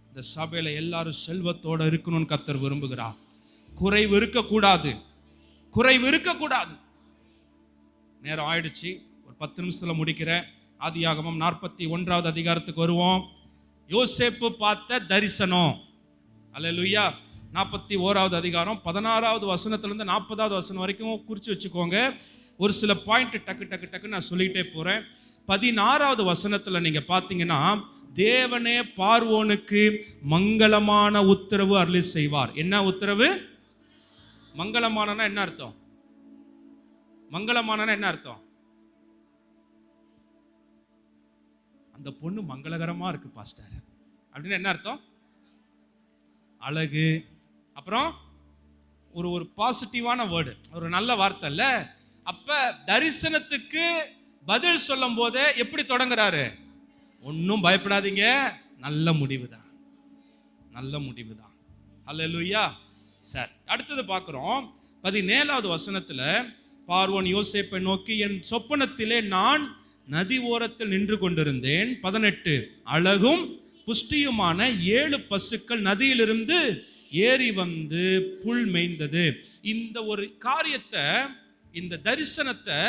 இந்த சபையில எல்லாரும் செல்வத்தோட இருக்கணும்னு கர்த்தர் விரும்புகிறார். குறைவு இருக்கக்கூடாது. நேரம் ஆயிடுச்சு, ஒரு 10 நிமிஷத்துல முடிக்கிறேன். ஆதியாகமம் 41வது அதிகாரத்துக்கு வருவோம். யோசேப்பு பார்த்த தரிசனம். அல்லேலூயா. 41வது அதிகாரம் 16வது வசனத்திலிருந்து 40வது வசனம் வரைக்கும் குறிச்சு வச்சுக்கோங்க. ஒரு சில பாயிண்ட் டக்கு நான் சொல்லிட்டே போறேன். 16வது வசனத்துல நீங்க பாத்தீங்கன்னா, தேவனே பார்வோனுக்கு மங்களமான உத்தரவு அருளி செய்வார். என்ன உத்தரவு? மங்களமானனா என்ன அர்த்தம்? அந்த பொண்ணு மங்களகரமா இருக்கு பாஸ்டர் அப்படின்னு என்ன அர்த்தம்? அழகு. அப்புறம் ஒரு பாசிட்டிவான வேர்டு, ஒரு நல்ல வார்த்தை இல்ல. அப்ப தரிசனத்துக்கு பதில் சொல்லும் போதே எப்படி தொடங்குறாரு? ஒன்னும் பயப்படாதீங்க, நல்ல முடிவுதான். அல்லேலூயா. சரி, அடுத்தது பார்க்கிறோம். 17வது வசனத்துல பார்வோன் யோசேப்பை நோக்கி, என் சொப்பனத்திலே நான் நதி ஓரத்தில் நின்று கொண்டிருந்தேன். 18, அழகும் புஷ்டியுமான 7 பசுக்கள் நதியிலிருந்து ஏறி வந்து புல் மேய்ந்தது. இந்த ஒரு காரியத்தை, இந்த தரிசனத்தை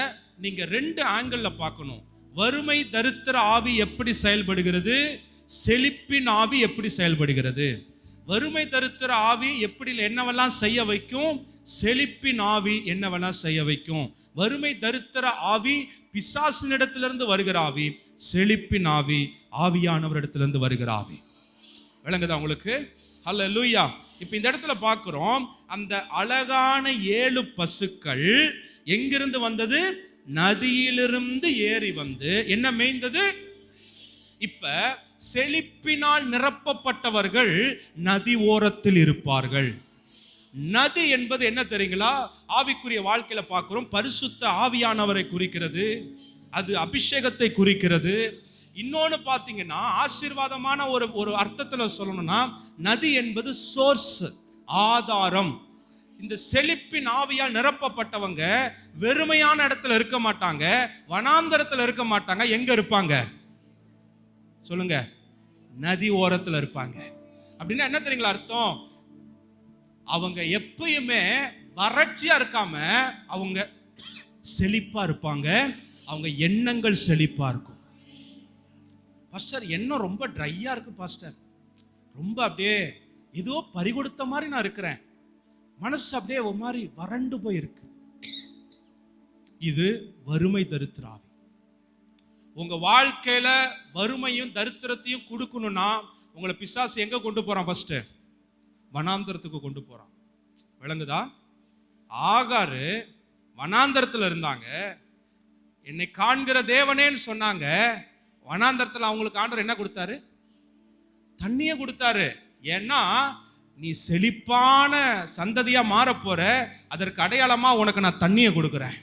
நீங்க 2 ஆங்கிள் பார்க்கணும். வறுமை தரித்திர ஆவி எப்படி செயல்படுகிறது, செழிப்பின் ஆவி எப்படி செயல்படுகிறது. வறுமை தரித்திர ஆவி எப்படி என்னவெல்லாம் செய்ய வைக்கும், செழிப்பின் ஆவி என்னவெல்லாம் செய்ய வைக்கும். வறுமை தரித்திர ஆவி பிசாசினிடத்திலிருந்து வருகிற ஆவி, செழிப்பின் ஆவி ஆவியானவரிடத்திலிருந்து வருகிற ஆவி. விளங்குதா உங்களுக்கு? ஹல்லேலூயா. இப்ப இந்த இடத்துல பார்க்கிறோம், அந்த அழகான 7 பசுக்கள் எங்கிருந்து வந்தது? நதியிலிருந்து ஏறி வந்து என்ன மேய்ந்தது? இப்ப செழிப்பினால் நிரப்பப்பட்டவர்கள் நதி ஓரத்தில் இருப்பார்கள். நதி என்பது என்ன தெரியுங்களா? ஆவிக்குரிய வாழ்க்கையில பார்க்கிறோம், பரிசுத்த ஆவியானவரை குறிக்கிறது, அது அபிஷேகத்தை குறிக்கிறது. இன்னொன்னு பாத்தீங்கன்னா, ஆசீர்வாதமான ஒரு அர்த்தத்துல சொல்லணும்னா, நதி என்பது சோர்ஸ், ஆதாரம். இந்த செழிப்பின் ஆவியால் நிரப்பப்பட்டவங்க வெறுமையான இடத்துல இருக்க மாட்டாங்க, வனாந்தரத்துல இருக்க மாட்டாங்க. எங்க இருப்பாங்க சொல்லுங்க? நதி ஓரத்துல இருப்பாங்க. அப்படின்னா என்ன தெரியுங்களா அர்த்தம்? அவங்க எப்பயுமே வறட்சியா இருக்காம அவங்க செழிப்பா இருப்பாங்க. அவங்க எண்ணங்கள் செழிப்பா இருக்கும். பாஸ்டர், எண்ணம் ரொம்ப ட்ரையா இருக்கு பாஸ்டர், ரொம்ப அப்படியே ஏதோ பறிகொடுத்த மாதிரி நான் இருக்கிறேன், மனசு அப்படியே ஒரு மாதிரி வறண்டு போயிருக்கு. இது வறுமை தரித்திர ஆவி. உங்க வாழ்க்கையில வறுமையும் தரித்திரத்தையும் கொடுக்கணும்னா உங்களை பிசாசு எங்க கொண்டு போறான்? ஃபர்ஸ்ட் வனாந்தரத்துக்கு கொண்டு போறான். விளங்குதா? ஆகாரு வனாந்தரத்தில் இருந்தாங்க. என்னை காண்கிற தேவனேன்னு சொன்னாங்க. வனாந்தரத்தில் அவங்களுக்கு ஆண்டவர் என்ன கொடுத்தாரு? தண்ணியை கொடுத்தாரு. ஏன்னா நீ செழிப்பான சந்ததியா மாற போற, அதற்கு அடையாளமா உனக்கு நான் தண்ணியை கொடுக்கிறேன்.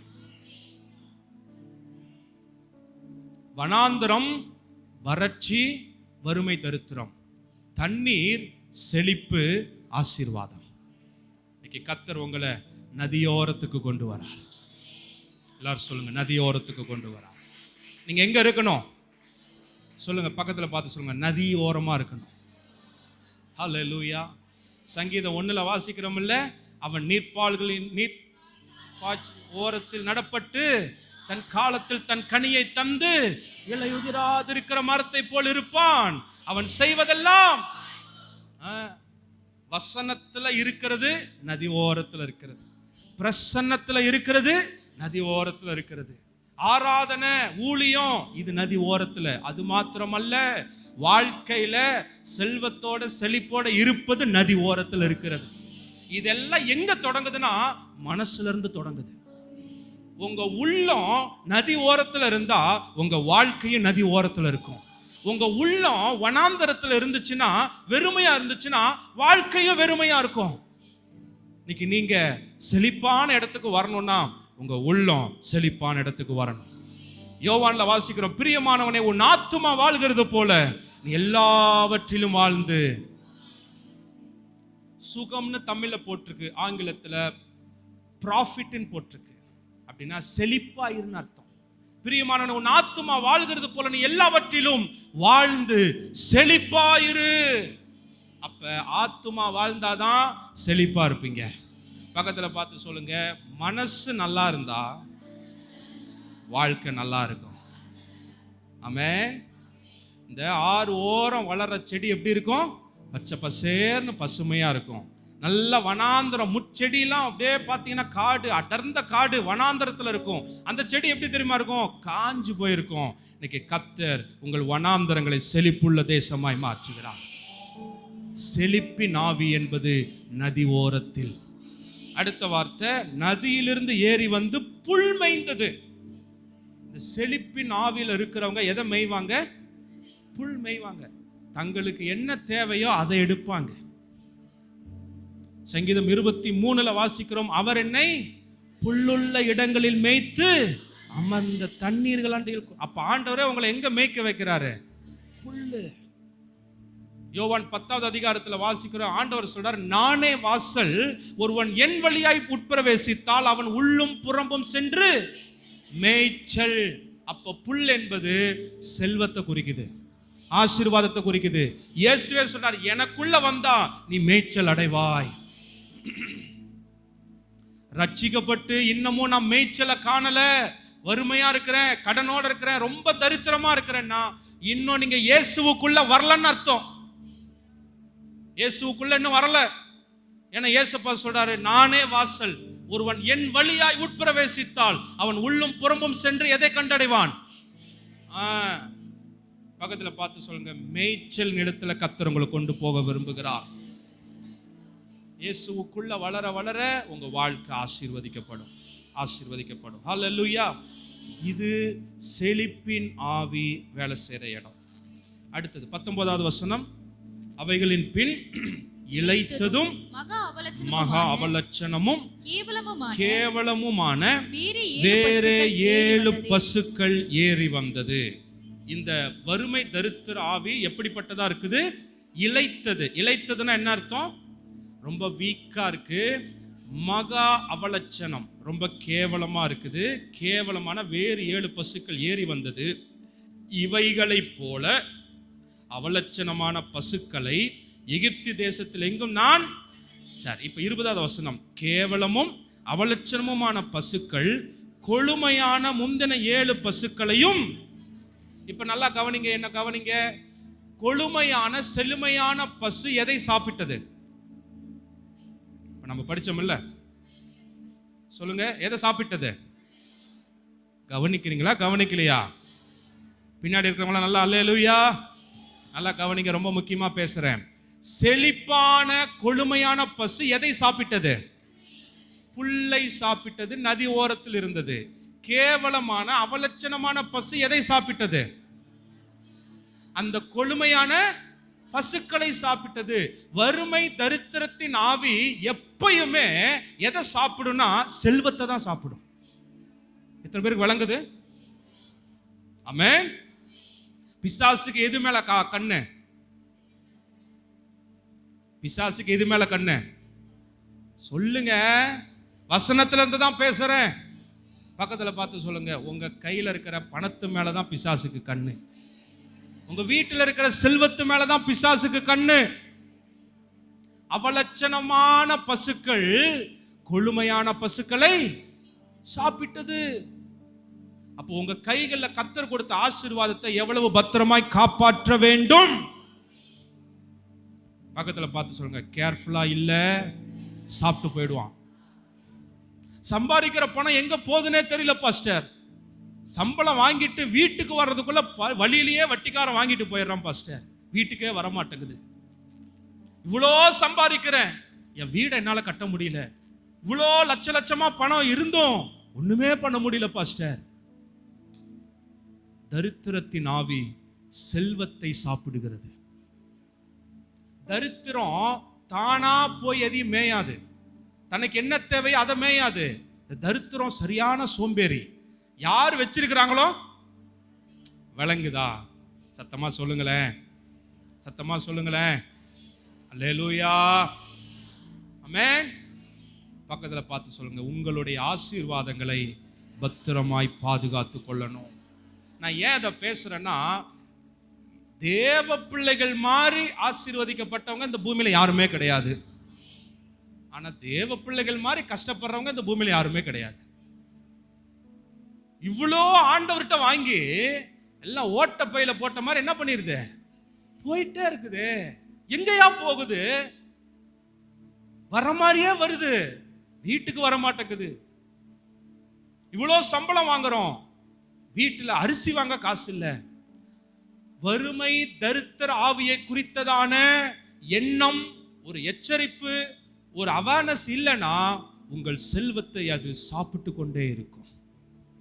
வனாந்தரம் வறட்சி, வறுமை, தரித்திரம். தண்ணீர் செழிப்பு, ஆசீர்வாதம். இன்னைக்கு கர்த்தர் உங்களை நதியோரத்துக்கு கொண்டு வரார். எல்லாரும் சொல்லுங்க, நதியோரத்துக்கு கொண்டு வரார். நீங்க எங்க இருக்கணும் சொல்லுங்க, பக்கத்துல பார்த்து சொல்லுங்க, நதியோரமா இருக்கணும். ஹல்லேலூயா. சங்கீதம் 1ல வாசிக்கிறோம் இல்ல, அவன் நீர்ப்பால்களின் நீர் ஓரத்தில் நடப்பட்டு தன் காலத்தில் தன் கனியை தந்து இலையுதிராதிருக்கிற மரத்தை போல் இருப்பான். அவன் செய்வதெல்லாம் வசனத்துல இருக்கிறது, நதி ஓரத்துல இருக்கிறது. பிரசன்னத்துல இருக்கிறது, நதி ஓரத்துல இருக்கிறது. ஆராதனை, ஊழியம், இது நதி ஓரத்துல. அது மாத்திரமல்ல, வாழ்க்கையில செல்வத்தோட செழிப்போட இருப்பது நதி ஓரத்துல இருக்கிறது. இதெல்லாம் எங்க தொடங்குதுன்னா மனசுல இருந்து தொடங்குது. உங்க உள்ளம் நதி ஓரத்துல இருந்தா உங்க வாழ்க்கையும் நதி ஓரத்துல இருக்கும். உங்க உள்ளம் வனாந்தரத்துல இருந்துச்சுன்னா, வெறுமையா இருந்துச்சுன்னா, வாழ்க்கையும் வெறுமையா இருக்கும். இன்னைக்கு நீங்க செழிப்பான இடத்துக்கு வரணும்னா உங்க உள்ளம் செழிப்பான இடத்துக்கு வரணும். யோவான்ல வாசிக்கிறோம், பிரியமானவனே, உன் ஆத்துமா வாழ்கிறது போல நீ எல்லாவற்றிலும் வாழ்ந்து. சுகம்னு தமிழ்ல போட்டிருக்கு, ஆங்கிலத்துல ப்ராஃபிட்னு போட்டிருக்கு. அப்படின்னா செழிப்பாயிருன்னு அர்த்தம். பிரியமானவனே, உன் ஆத்துமா வாழ்கிறது போல நீ எல்லாவற்றிலும் வாழ்ந்து செழிப்பாயிரு. அப்ப ஆத்துமா வாழ்ந்தாதான் செழிப்பா இருப்பீங்க. பக்கத்துல பார்த்து சொல்லுங்க, மனசு நல்லா இருந்தா வாழ்க்கை நல்லா இருக்கும். ஆமென். இந்த ஆறு ஓரம் வளர்ற செடி எப்படி இருக்கும்? பச்சை பசேர்னு பசுமையா இருக்கும். நல்ல வனாந்தரம், முச்செடியெல்லாம் அப்படியே பார்த்தீங்கன்னா காடு, அடர்ந்த காடு வனாந்தரத்தில் இருக்கும். அந்த செடி எப்படி தெரியுமா இருக்கும்? காஞ்சு போயிருக்கும். இன்னைக்கு கர்த்தர் உங்கள் வனாந்தரங்களை செழிப்புள்ள தேசமாய் மாற்றுகிறார். செழிப்பின் ஆவி என்பது நதி ஓரத்தில். அடுத்த வார்த்தை, நதியிலிருந்து ஏறி வந்து புல் மேய்ந்தது. இந்த செழிப்பின் ஆவியில் இருக்கிறவங்க எதை மேய்வாங்க? புல் மேய்வாங்க. தங்களுக்கு என்ன தேவையோ அதை எடுப்பாங்க. சங்கீதம் 23ல வாசிக்கிறோம், அவர் என்னை புல்லுள்ள இடங்களில் மேய்த்து அமர்ந்த தண்ணீர்கள் அண்டையில் இருக்கும். அப்ப ஆண்டவரே உங்களை எங்க மேய்க்க வைக்கிறாரு? புல்லு. யோவான் 10வது அதிகாரத்துல வாசிக்கிறோம், ஆண்டவர் சொல்றார், நானே வாசல், ஒருவன் என் வழியாய் உட்பிரவேசித்தால் அவன் உள்ளும் புறம்பும் சென்று மேய்ச்சல். அப்ப புல் என்பது செல்வத்தை குறிக்குது, ஆசீர்வாதத்தை குறிக்குது. இயேசுவே சொன்னார், எனக்குள்ள வந்தா நீ மேய்ச்சல் அடைவாய். ரட்சிக்கப்பட்டு இன்னமும் நான் மேய்ச்சலை காணல, வறுமையா இருக்கிறேன், கடனோட இருக்கிறேன், ரொம்ப தரித்திரமா இருக்கிறேன்னா இன்னும் நீங்க இயேசுவுக்குள்ள வரலன்னு அர்த்தம். இயேசுவுக்குள்ள இன்னும் வரல. ஏன்னா இயேசுப்பா சொல்றாரு, நானே வாசல், ஒருவன் என் வழியாய் உட்பிரவேசித்தால் அவன் உள்ளும் புறம்பும் சென்று எதை கண்டடைவான்? பக்கத்துல பார்த்து சொல்லுங்க, மேய்ச்சல் இடத்துல கர்த்தர் உங்களை கொண்டு போக விரும்புகிறார். இயேசுவுக்குள்ள வளர வளர உங்க வாழ்க்கை ஆசீர்வதிக்கப்படும், ஆசீர்வதிக்கப்படும். ஹல்லேலூயா. இது செழிப்பின் ஆவி வேலை செய்யற இடம். அடுத்தது 19வது வசனம், அவைகளின் பின் இளைத்ததும் மகா அவலட்சணமும் கேவலமுமான வேறே 7 பசுக்கள் ஏறி வந்தது. இந்த வறுமை தரித்திர ஆவி எப்படிப்பட்டதா இருக்குது? இளைத்தது. இளைத்ததுன்னா என்ன அர்த்தம்? ரொம்ப வீக்கா இருக்கு. மகா அவலட்சணம், ரொம்ப கேவலமா இருக்குது. கேவலமான வேறு 7 பசுக்கள் ஏறி வந்தது. இவைகளை போல அவலட்சணமான பசுக்களை எகிப்து தேசத்தில் எங்கும் நான். சரி, இப்ப 20வது வசனம், கேவலமும் அவலட்சணமுமான பசுக்கள் கொழுமையான முந்தின 7 பசுக்களையும். இப்ப நல்லா கவனிங்க, என்ன கவனிங்க. கொழுமையான செழுமையான பசு எதை சாப்பிட்டது? நம்ம படிச்சோம் இல்ல, சொல்லுங்க, எதை சாப்பிட்டது? கவனிக்கிறீங்களா? கவனிக்கலையா? பின்னாடி இருக்கிறவங்களா நல்லா அல்லேலூயா, நல்லா கவனிங்க, ரொம்ப முக்கியமா பேசுறேன். செழிப்பான கொழுமையான பசு எதை சாப்பிட்டது? புல்லை சாப்பிட்டது, நதி ஓரத்தில் இருந்தது. கேவலமான அவலட்சணமான பசு எதை சாப்பிட்டது? அந்த கொழுமையான பசுக்களை சாப்பிட்டது. வறுமை தரித்திரத்தின் ஆவி எப்பயுமே எதை சாப்பிடும்னா செல்வத்தை தான் சாப்பிடும். எத்தனை பேருக்கு விளங்குது? ஆமென். பிசாசுக்கு எது மேல கண்ணு? பிசாசுக்கு எது மேல கண்ணு சொல்லுங்க. வசனத்துல இருந்து தான் பேசுறேன். பக்கத்துல பார்த்து சொல்லுங்க, உங்க கையில இருக்கிற பணத்து மேலதான் பிசாசுக்கு கண்ணு. உங்க வீட்டில் இருக்கிற செல்வத்து மேலதான் பிசாசுக்கு கண்ணு. அவலட்சணமான பசுக்கள் கொழுமையான பசுக்களை சாப்பிட்டது. அப்போ உங்க கைகள்ல கர்த்தர் கொடுத்த ஆசீர்வாதத்தை எவ்வளவு பத்திரமாய் காப்பாற்ற வேண்டும். பக்கத்துல பார்த்து சொல்லுங்க, கேர்ஃபுல்லா இல்ல சாப்பிட்டு போயிடுவான். சம்பாதிக்கிற பணம் எங்க போகுதுன்னே தெரியல பாஸ்டர். சம்பளம் வாங்கிட்டு வீட்டுக்கு வர்றதுக்குள்ள வழியிலேயே வட்டிக்காரன் வாங்கிட்டு போயிடுறான் பாஸ்டர். வீட்டுக்கே வரமாட்டேங்குது. இவ்வளோ சம்பாதிக்கிறேன், என் வீடை என்னால கட்ட முடியல. இவ்வளோ லட்ச லட்சமா பணம் இருந்தும் ஒண்ணுமே பண்ண முடியல பாஸ்டர். தரித்திரத்தின் ஆவி செல்வத்தை சாப்பிடுகிறது. தரித்திரம் தானா போய் எதையும் மேயாது. தனக்கு என்ன தேவையோ அதை மேயாது. தரித்திரம் சரியான சோம்பேறி. யார் வச்சிருக்கிறாங்களோ விளங்குதா? சத்தமா சொல்லுங்களேன், சத்தமா சொல்லுங்களேன். அல்லேலூயா, ஆமென். பக்கத்துல பார்த்து சொல்லுங்க, உங்களுடைய ஆசீர்வாதங்களை பத்திரமாய் பாதுகாத்து கொள்ளணும். நான் ஏன் அதை பேசுறேன்னா, தேவ பிள்ளைகள் மாதிரி ஆசீர்வதிக்கப்பட்டவங்க இந்த பூமியில யாருமே கிடையாது. ஆனா தேவ பிள்ளைகள் மாதிரி கஷ்டப்படுறவங்க இந்த பூமியில யாருமே கிடையாது. இவ்வளோ ஆண்டவர்கிட்ட வாங்கி எல்லாம் ஓட்ட பையில போட்ட மாதிரி என்ன பண்ணிருது, போயிட்டே இருக்குது. எங்கயா போகுது? வர மாதிரியே வருது, வீட்டுக்கு வர மாட்டேங்குது. இவ்வளோ சம்பளம் வாங்குறோம், வீட்டில் அரிசி வாங்க காசு இல்லை. வறுமை தரித்திர ஆவியை குறித்ததான எண்ணம், ஒரு எச்சரிப்பு, ஒரு அவேர்னஸ் இல்லைன்னா உங்கள் செல்வத்தை அது சாப்பிட்டு கொண்டே இருக்கும்.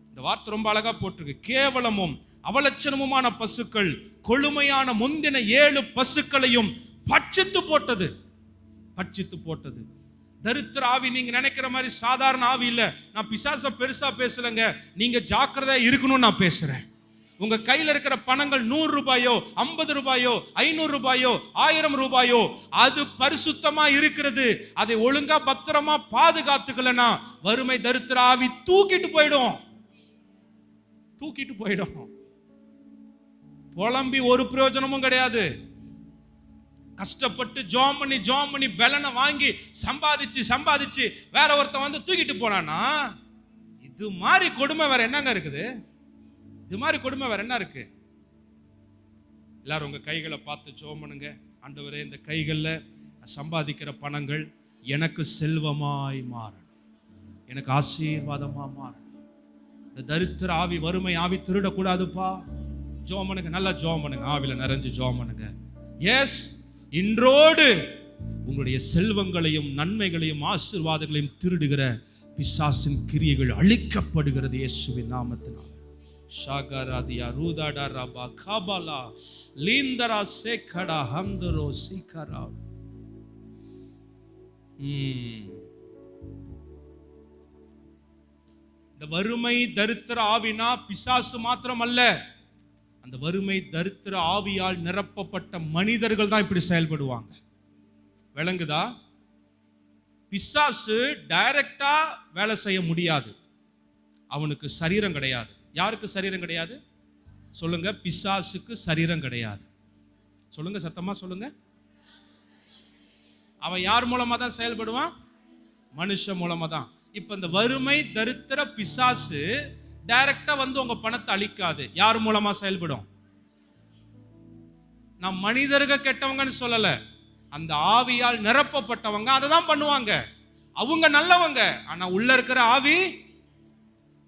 இந்த வார்த்தை ரொம்ப அழகா போட்டிருக்கு. கேவலமும் அவலட்சணமுமான பசுக்கள் கொழுமையான முந்தின 7 பசுக்களையும் பட்சித்து போட்டது. பட்சித்து போட்டது. தரித்திர ஆவி நீங்க நினைக்கிற மாதிரி சாதாரண ஆவி இல்ல. நான் பிசாச பெருசா பேசலங்க, நீங்க ஜாக்கிரதையா இருக்கணும்னு நான் பேசுறேன். உங்க கையில இருக்கிற பணங்கள் 100 ரூபாயோ 50 ரூபாயோ 500 ரூபாயோ 1000 ரூபாயோ அது பரிசுத்தமா இருக்கிறது. அதை ஒழுங்கா பத்திரமா பாதுகாத்துக்கலனா வறுமை தரித்திர ஆவி தூக்கிட்டு போயிடும். தூக்கிட்டு போயிடும். புலம்பி ஒரு பிரயோஜனமும் கிடையாது. கஷ்டப்பட்டு ஜோம் பண்ணி பலனை வாங்கி சம்பாதிச்சு வேற ஒருத்தன் வந்து தூக்கிட்டு போனானா, இது மாதிரி கொடுமை வேற என்னங்க இருக்குது? இது மாதிரி கொடுமை வேற என்ன இருக்கு? எல்லாரும் உங்க கைகளை பார்த்து ஜோம் பண்ணுங்க. ஆண்டவரே, இந்த கைகளில் சம்பாதிக்கிற பணங்கள் எனக்கு செல்வமாய் மாறணும், எனக்கு ஆசீர்வாதமா மாறணும். இந்த தரித்திர ஆவி வறுமை ஆவி திருடக்கூடாதுப்பா. ஜோம் பண்ணுங்க, நல்லா ஜோம் பண்ணுங்க, ஆவில நிறைஞ்சு ஜோம் பண்ணுங்க. எஸ், இன்றோடு உங்களுடைய செல்வங்களையும் நன்மைகளையும் ஆசீர்வாதங்களையும் திருடுகிற பிசாசின் கிரியைகள் அழிக்கப்படுகிறது இயேசுவின் நாமத்தினால். ஷாகராதியா ரூதாடா ரபா காபாலா லீந்தரா சேகடா ஹம்தரோ சீகரா. இந்த வறுமை தரித்திர ஆவினா பிசாசு மாத்திரம் அல்ல, அந்த வறுமை தரித்திர ஆவியால் நிரப்பப்பட்ட மனிதர்கள் தான் இப்படி செயல்படுவாங்க. விளங்குதா? பிசாசு டைரக்டா வேலை செய்ய முடியாது. அவனுக்கு சரீரம் கிடையாது. யாருக்கு சரீரம் கிடையாது? சொல்லுங்க, பிசாசுக்கு சரீரம் கிடையாது. சொல்லுங்க, சத்தமா சொல்லுங்க. அவன் யார் மூலமா தான் செயல்படுவான்? மனுஷன் மூலமா தான். இப்ப இந்த வறுமை தரித்திர பிசாசு டைரக்டா வந்து உங்க பணத்தை அழிக்காது. யார் மூலமா செயல்படும்? நான் மனிதர்கள் கெட்டவங்கன்னு சொல்லல, அந்த ஆவியால் நிரப்பப்பட்டவங்க அதை தான் பண்ணுவாங்க. அவங்க நல்லவங்க, ஆனா உள்ள இருக்கிற ஆவி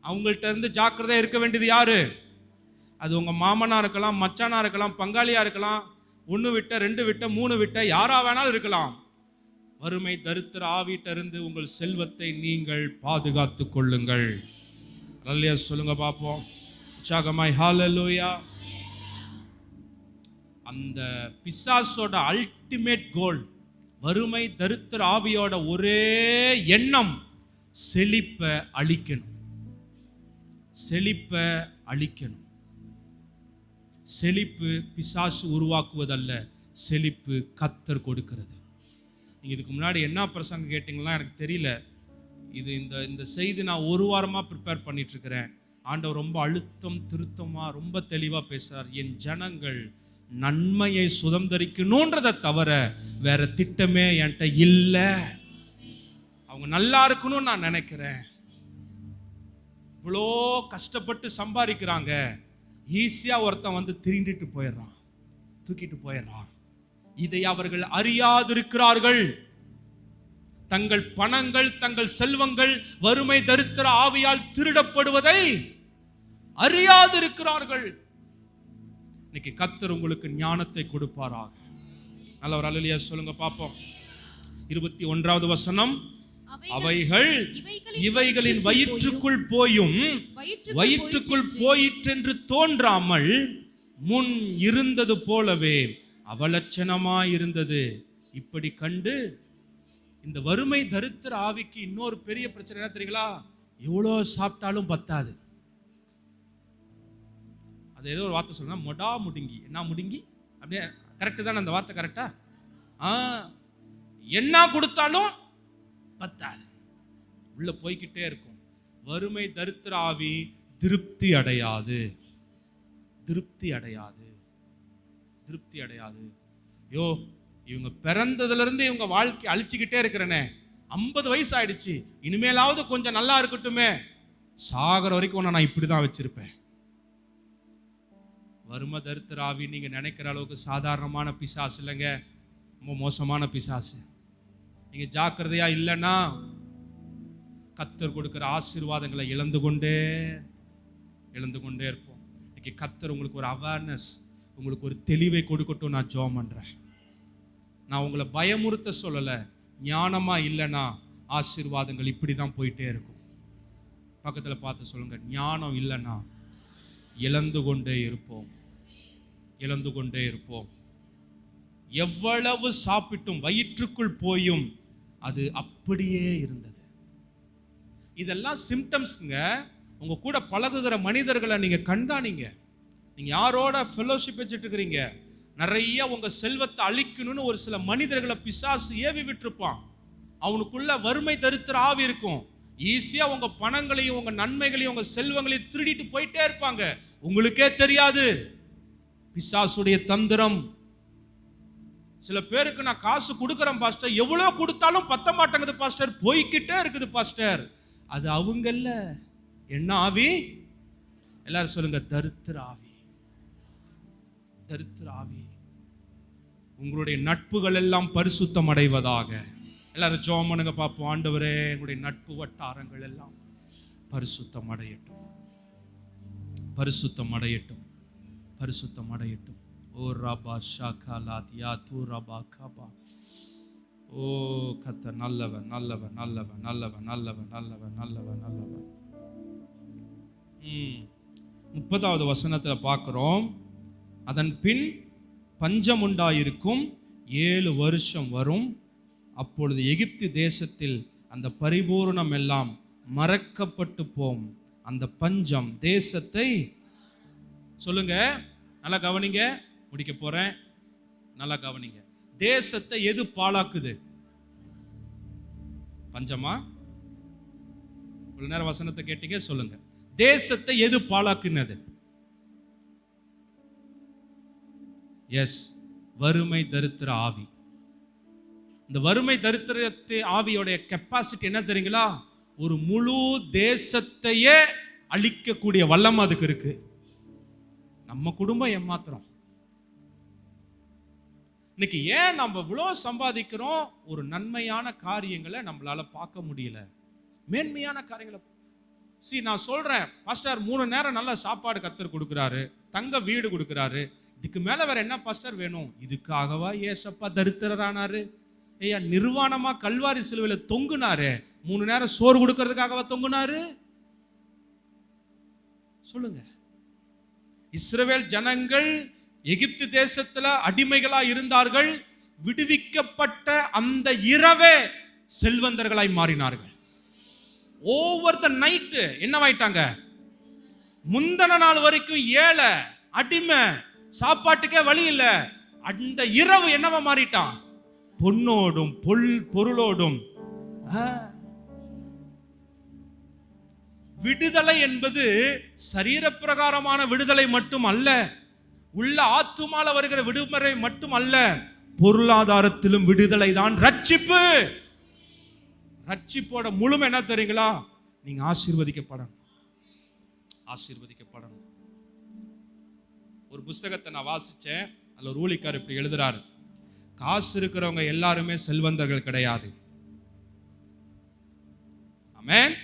அவங்கள்ட்ட இருந்து ஜாக்கிரதையா இருக்க வேண்டியது யாரு? அது உங்க மாமனா இருக்கலாம், மச்சானா இருக்கலாம், பங்காளியா இருக்கலாம், 1 விட்ட 2 விட்ட 3 விட்ட யாரா வேணாலும் இருக்கலாம். வறுமை தரித்திர ஆவிட்டிருந்து உங்கள் செல்வத்தை நீங்கள் பாதுகாத்து கொள்ளுங்கள். அல்லேலூயா சொல்லுங்க பாப்போம். உற்சாகமாய் ஹalleluya. அந்த பிசாசோட அல்டிமேட் கோல், வறுமை தரித்திர ஆவியோட ஒரே எண்ணம் செழிப்பை அழிக்கணும். செழிப்பை அழிக்கணும். செழிப்பு பிசாசு உருவாக்குவதல்ல, செழிப்பு கர்த்தர் கொடுக்கிறது. நீங்கள் இதுக்கு முன்னாடி என்ன பிரசங்கம் கேட்டிங்களா எனக்கு தெரியல. இது இந்த செய்தி நான் ஒரு வாரமாக ப்ரிப்பேர் பண்ணிட்டு இருக்கிறேன். ஆண்டவர் ரொம்ப அழுத்தம் திருத்தமாக ரொம்ப தெளிவாக பேசுகிறார். என் ஜனங்கள் நன்மையை சுதந்திரிக்கணுன்றதை தவிர வேற திட்டமே என்கிட்ட இல்லை. அவங்க நல்லா இருக்கணும்னு நான் நினைக்கிறேன். இவ்வளோ கஷ்டப்பட்டு சம்பாதிக்கிறாங்க, ஈஸியாக ஒருத்தன் வந்து திருண்டிட்டு போயிடுறான், தூக்கிட்டு போயிடுறான். இதை அவர்கள் அறியாதிருக்கிறார்கள். தங்கள் பணங்கள் தங்கள் செல்வங்கள் வறுமை தரித்திர ஆவியால் திருடப்படுவதை அறியாதிருக்கிறார்கள். இன்னைக்கு கர்த்தர் உங்களுக்கு ஞானத்தை கொடுப்பாராக. நல்ல ஒரு அல்லேலூயா சொல்லுங்க பாப்போம். 21வது வசனம், அவைகள் இவைகளின் வயிற்றுக்குள் போயும் வயிற்றுக்குள் போயிற்றென்று தோன்றாமல் முன் இருந்தது போலவே அவலட்சணமாய் இருந்தது. இப்படி கண்டு இந்த வறுமை தரித்திர ஆவிக்கு இன்னொரு பெரிய பிரச்சனை என்ன தெரியுங்களா? எவ்வளோ சாப்பிட்டாலும் பத்தாது. அது ஏதோ ஒரு வார்த்தை சொல்லணும், மொடா முடுங்கி. என்ன முடுங்கி? அப்படியே கரெக்டு தானே அந்த வார்த்தை? கரெக்டா? என்ன கொடுத்தாலும் பத்தாது, உள்ள போய்கிட்டே இருக்கும். வறுமை தரித்திர ஆவி திருப்தி அடையாது, திருப்தி அடையாது, திருப்தி அடையாது. யோ, இவங்க பிறந்ததுல இருந்து இவங்க வாழ்க்கை அழிச்சுக்கிட்டே இருக்கிறனே, 50 வயசு ஆயிடுச்சு, இனிமேலாவது கொஞ்சம் நல்லா இருக்கட்டுமே, சாகர வரைக்கும் நான் இப்படிதான் வச்சிருப்பேன். வறுமை தரித்திர ஆவி நீங்க நினைக்கிற அளவுக்கு சாதாரணமான பிசாசு இல்லைங்க, ரொம்ப மோசமான பிசாசு. நீங்க ஜாக்கிரதையா இல்லைன்னா கர்த்தர் கொடுக்கிற ஆசீர்வாதங்களை இழந்து கொண்டே இருப்போம். இன்னைக்கு கர்த்தர் உங்களுக்கு ஒரு அவேர்னஸ், உங்களுக்கு ஒரு தெளிவை கொடுக்கட்டும். நான் ஜெபம் பண்றேன். நான் உங்களை பயமுறுத்த சொல்லலை. ஞானமா இல்லைன்னா ஆசீர்வாதங்கள் இப்படி தான் போயிட்டே இருக்கும். பக்கத்தில் பார்த்து சொல்லுங்க, ஞானம் இல்லைன்னா இழந்து கொண்டே இருப்போம், இழந்து கொண்டே இருப்போம். எவ்வளவு சாப்பிட்டும் வயிற்றுக்குள் போயும் அது அப்படியே இருந்தது. இதெல்லாம் சிம்டம்ஸ்ங்க. உங்க கூட பழகுகிற மனிதர்களை நீங்க கண்காணிங்க. நீங்க யாரோட ஃபெலோஷிப் வச்சுட்டு இருக்கிறீங்க? நிறைய உங்க செல்வத்தை அழிக்கணும்னு ஒரு சில மனிதர்களை பிசாசு ஏவி விட்டுருப்பான். அவனுக்குள்ள வறுமை தரித்திர ஆவி இருக்கும். ஈஸியா உங்க பணங்களையும் உங்க நன்மைகளையும் உங்க செல்வங்களையும் திருடிட்டு போயிட்டே இருப்பாங்க. உங்களுக்கே தெரியாது. பிசாசுடைய தந்திரம். சில பேருக்கு நான் காசு கொடுக்குறேன் பாஸ்டர், எவ்வளோ கொடுத்தாலும் பத்த மாட்டேங்குது பாஸ்டர், போய்கிட்டே இருக்குது பாஸ்டர். அது அவங்கல்ல. என்ன ஆவி? எல்லாரும் சொல்லுங்க, தரித்திர ஆவி. தரித்திர ஆவி. உங்களுடைய நட்புகள் எல்லாம் பரிசுத்தம் அடைவதாக. எல்லாரும் ஜெபம் பண்ணுங்க பார்ப்போம். ஆண்டவரே, எங்களுடைய நட்பு வட்டாரங்கள் எல்லாம் பரிசுத்தம் அடையட்டும், பரிசுத்தம் அடையட்டும், பரிசுத்தம் அடையட்டும். ஓ ரபா ஷாகாலாதியா தூ ரபா கபா. ஓ கர்த்தர் நல்லவன், நல்லவன், நல்லவன், நல்லவன், நல்லவன், நல்லவன், நல்லவன், நல்லவன். 30வது வசனத்துல பார்க்கிறோம். அதன் பின் பஞ்சம் உண்டாயிருக்கும், 7 வருஷம் வரும். அப்பொழுது எகிப்து தேசத்தில் அந்த பரிபூரணம் எல்லாம் மறக்கப்பட்டு போம். அந்த பஞ்சம் தேசத்தை, சொல்லுங்க, நல்லா கவனிங்க, முடிக்க போறேன், நல்லா கவனிங்க. தேசத்தை எது பாழாக்குது? பஞ்சமா? ஒரு நேரம் வசனத்தை கேட்டீங்க, சொல்லுங்க. தேசத்தை எது பாழாக்குனது? எஸ், வறுமை தரித்திர ஆவி. இந்த வறுமை தரித்திரத்தை ஆவியோடைய கெப்பாசிட்டி என்ன தெரியுங்களா? ஒரு முழு தேசத்தையே அழிக்கக்கூடிய வல்லம் அதுக்கு இருக்கு. நம்ம குடும்பம் ஏமாத்திரம். இன்னைக்கு ஏன் நம்ம இவ்வளோ சம்பாதிக்கிறோம்? ஒரு நன்மையான காரியங்களை நம்மளால பார்க்க முடியல, மேன்மையான காரியங்களை. நான் சொல்றேன் பாஸ்டர், 3 நேரம் நல்ல சாப்பாடு கர்த்தர் கொடுக்குறாரு, தங்க வீடு கொடுக்குறாரு, இதுக்கு மேல வேற என்ன பாஸ்டர் வேணும்? இதுக்காகவா ஏசப்பா தரித்திரரானாரு? ஐயா நிர்வாணமா கல்வாரி சிலுவையில தொங்குனாரு, 3 நேரம் சோறு கொடுக்கறதுக்காகவா தொங்குனாரு? சொல்லுங்க. இஸ்ரவேல் ஜனங்கள் எகிப்து தேசத்துல அடிமைகளா இருந்தார்கள். விடுவிக்கப்பட்ட அந்த இரவே செல்வந்தர்களாய் மாறினார்கள். ஓவர் த நைட் என்னவாயிட்டாங்க? முந்தின நாள் வரைக்கும் ஏழை, அடிமை, சாப்பாட்டுக்கே வழி இல்ல. அந்த இரவு என்னவா மாறிட்டான்? பொன்னோடும் பொருளோடும். விடுதலை என்பது சரீர பிரகாரமான விடுதலை மட்டும் அல்ல, உள்ள ஆத்துமால வருகிற விடுமுறை மட்டும் அல்ல, பொருளாதாரத்திலும் விடுதலை தான் ரட்சிப்பு. ரட்சிப்போட முழுமை என்ன தெரியுங்களா? நீங்க ஆசீர்வதிக்கப்படணும். ஆசீர்வதிக்கப்படணும். ஒரு புஸ்தகத்தை நான் வாசிச்சேன். அதுல ஒரு ஊழியக்காரர் இப்படி எழுதுறாரு: காசு இருக்கிறவங்க எல்லாருமே செல்வந்தர்கள் கிடையாது. ஆமென்.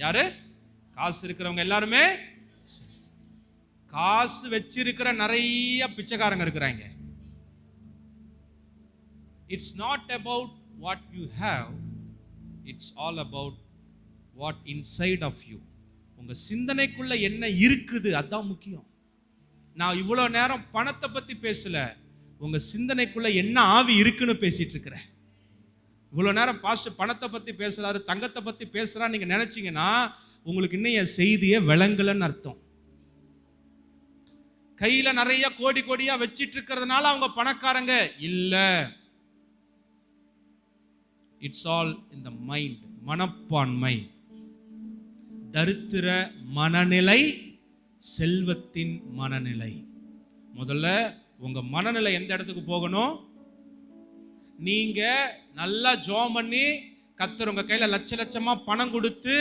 யாரு? காசு இருக்கிறவங்க எல்லாருமே. காசு வச்சிருக்கிற நிறைய பிச்சைக்காரங்க இருக்கிறாங்க. It's not about what you have, it's all about what inside of you. உங்க சிந்தனைக்குள்ள என்ன இருக்குது அதான் முக்கியம். நான் இவ்வளவு நேரம் பணத்தை பத்தி பேசல, உங்க சிந்தனைக்குள்ள என்ன ஆவி இருக்குன்னு பேசிட்டு இருக்கிறேன். இவ்வளவு நேரம் பாஸ்டர் பணத்தை பத்தி பேசுறாரு, தங்கத்தை பத்தி பேசுறான்னு நீங்க நினைச்சீங்கன்னா உங்களுக்கு இன்னும் என் செய்தியே விளங்கலன்னு அர்த்தம். கையில நிறைய கோடி கோடியா வச்சிட்டு இருக்கிறதுனால அவங்க பணக்காரங்க இல்ல. It's all in the mind. மனப்பான்மை. தரித்திர மனநிலை செல்வத்தின் மனநிலை. முதல்ல உங்க மனநிலை எந்த இடத்துக்கு போகணும்? நீங்க நல்லா ஜெபம் பண்ணி கர்த்தர் உங்க கையில லட்ச லட்சமா பணம் கொடுத்து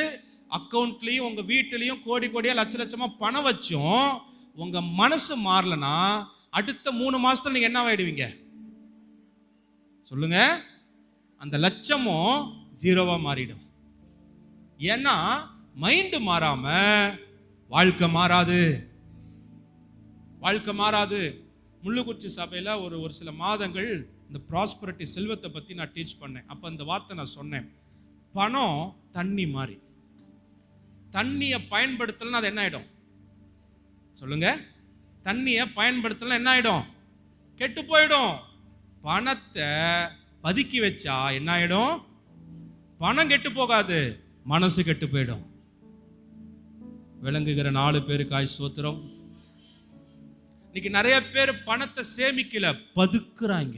அக்கவுண்ட்லயும் உங்க வீட்டிலையும் கோடி கோடியா லட்ச லட்சமா பணம் வச்சும் உங்க மனசு மாறலனா அடுத்த 3 மாசத்துல நீங்க என்ன ஆயிடுவீங்க? சொல்லுங்க. அந்த லட்சமும் ஜீரோவா மாறிடும். ஏன்னா மைண்ட் மாறாம வாழ்க்கை மாறாது. வாழ்க்கை மாறாது. முள்ளுக்குச்சி சபையில ஒரு சில மாதங்கள் இந்த ப்ராஸ்பரிட்டி செல்வத்தை பத்தி நான் டீச் பண்ணேன். அப்ப அந்த வார்த்தை நான் சொன்னேன், பணம் தண்ணி மாதிரி. தண்ணியை பயன்படுத்தலன்னா அது என்ன ஆயிடும்? சொல்லுங்க. தண்ணியை பயன்படுத்தலாம் என்ன ஆயிடும்? கெட்டு போயிடும். பணத்தை பதுக்கி வச்சா என்ன ஆயிடும்? பணம் கெட்டு போகாது, மனசு கெட்டு போயிடும். விளங்குகிற 4 பேருக்காய் ஸ்தோத்திரம். இன்னைக்கு நிறைய பேர் பணத்தை சேமிக்கல, பதுக்குறாங்க.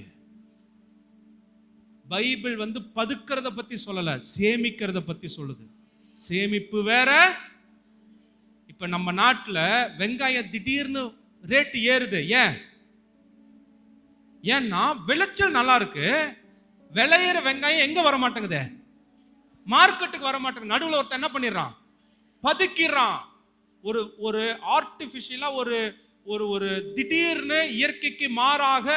பைபிள் பதுக்கிறத பத்தி சொல்லல, சேமிக்கிறத பத்தி சொல்லுது. சேமிப்பு வேற. இப்ப நம்ம நாட்டுல வெங்காயம் திடீர்னு ரேட் ஏறுது. ஏன்னா விளைச்சல் நல்லா இருக்கு. விளையிற வெங்காயம் எங்க வர மாட்டேங்குது? மார்க்கெட்டுக்கு வர மாட்டேங்குது. நடுவில் ஒருத்தன் என்ன பண்ணிடுறான்? பதுக்கிறான். ஒரு ஆர்டிபிஷியலா ஒரு திடீர்னு இயற்கைக்கு மாறாக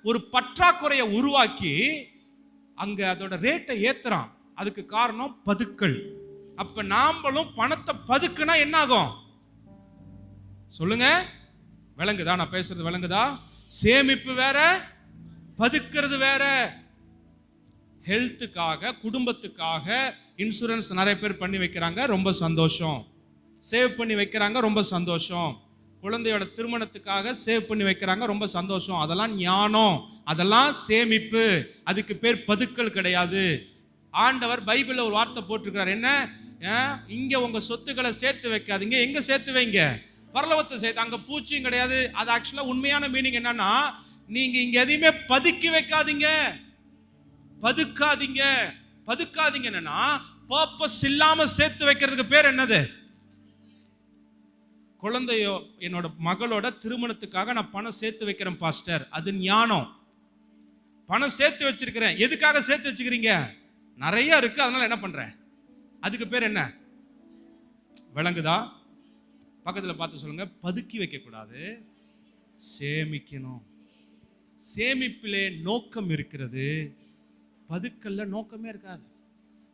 ஒரு பற்றாக்குறையை உருவாக்கி அங்க அதோட ரேட்டை ஏத்துறான். அதுக்கு காரணம் பதுக்கல். அப்ப நாமளும் பணத்தை பதுக்குனா என்ன ஆகும்? சொல்லுங்க. விளங்குதா? நான் பேசுறது விளங்குதா? சேமிப்பு வேற, பதுக்கிறது வேற. ஹெல்த்துக்காக, குடும்பத்துக்காக இன்சூரன்ஸ் நிறைய பேர் பண்ணி வைக்கிறாங்க, ரொம்ப சந்தோஷம். சேவ் பண்ணி வைக்கிறாங்க, ரொம்ப சந்தோஷம். குழந்தையோட திருமணத்துக்காக சேவ் பண்ணி வைக்கிறாங்க, ரொம்ப சந்தோஷம். அதெல்லாம் ஞானம், அதெல்லாம் சேமிப்பு. அதுக்கு பேர் பதுக்கல் கிடையாது. ஆண்டவர் பைபிள்ல ஒரு வார்த்தை போட்டிருக்கிறார். என்ன? இங்க உங்க சொத்துக்களை சேர்த்து வைக்காதீங்க. எங்க சேர்த்து வைங்க? பரலோகத்தை சேர்த்து. அங்க பூச்சியும் கிடையாது. அது ஆக்சுவலா உண்மையான மீனிங் என்னன்னா, நீங்க இங்க எதையுமே பதுக்கி வைக்காதீங்க, பதுக்காதீங்க. பதுக்காதீங்க என்னன்னா பர்பஸ் இல்லாம சேர்த்து வைக்கிறதுக்கு பேர் என்னது? குழந்தையோ என்னோட மகளோட திருமணத்துக்காக நான் பணம் சேர்த்து வைக்கிறேன் பாஸ்டர், அது ஞானம். பணம் சேர்த்து வச்சிருக்கிறேன். எதுக்காக சேர்த்து வச்சுக்கிறீங்க? நிறைய இருக்கு, அதனால என்ன பண்றேன்? அதுக்கு பேர் என்ன? விளங்குதா? பக்கத்துல பார்த்து சொல்லுங்க. பதுக்கி வைக்க கூடாது, சேமிக்கணும். சேமிப்பிலே நோக்கம் இருக்கிறது, பதுக்கல்ல நோக்கமே இருக்காது.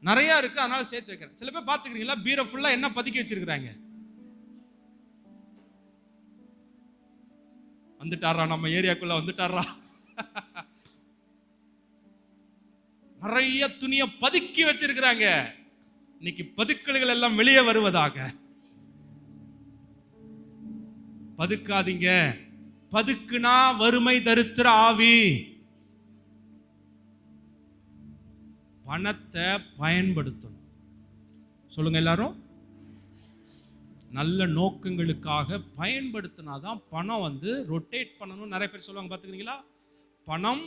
நிறைய இருக்கு, அதனால சேர்த்து வைக்கிறேன். சில பேர் பார்த்துக்கிறீங்களா, பீரோ ஃபுல்லா என்ன பதுக்கி வச்சிருக்கிறாங்க? வந்துட்டாரா, நம்ம ஏரியாக்குள்ள வந்துட்டாரா? நிறைய துணியை பதுக்கி வச்சிருக்கிறாங்க. இன்னைக்கு பதுக்கல்கள் எல்லாம் வெளியே வருவதாக. பதுக்காதீங்க. பதுக்குனா வறுமை தரித்திர ஆவி. பணத்தை பயன்படுத்தணும். சொல்லுங்க எல்லாரும். நல்ல நோக்கங்களுக்காக பயன்படுத்தினாதான் பணம் ரொட்டேட் பண்ணணும். நிறைய பேர் சொல்லுவாங்க பார்த்துக்கிறீங்களா? பணம்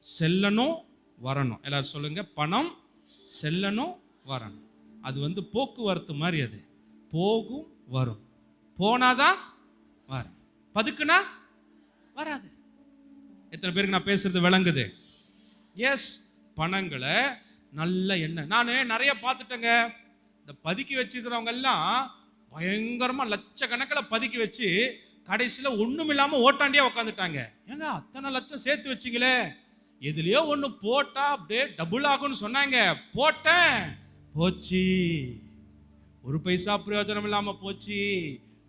செல்லணும் வரணும். எல்லாரும் சொல்லுங்க. பணம் செல்லணும் வரணும். அது போக்குவரத்து மாதிரி. அது போகும் வரும். போனாதான் வரும். பதுக்குனா வராது. எத்தனை பேருக்கு நான் பேசுறது விளங்குது? எஸ். பணங்களை நல்ல எண்ணெய். நான் நிறைய பார்த்துட்டேங்க. இந்த பதுக்கி வச்சுக்கிறவங்க எல்லாம் பயங்கரமா லட்சக்கணக்கில் பதுக்கி வச்சு கடைசியில் ஒன்றும் இல்லாமல் ஓட்டாண்டியா உட்காந்துட்டாங்க. ஏங்க அத்தனை லட்சம் சேர்த்து வச்சிங்களே, எதுலையோ ஒன்று போட்டா அப்படியே டபுள் ஆகும்னு சொன்னாங்க. போட்டேன், போச்சு. ஒரு பைசா பிரயோஜனம் இல்லாமல் போச்சு.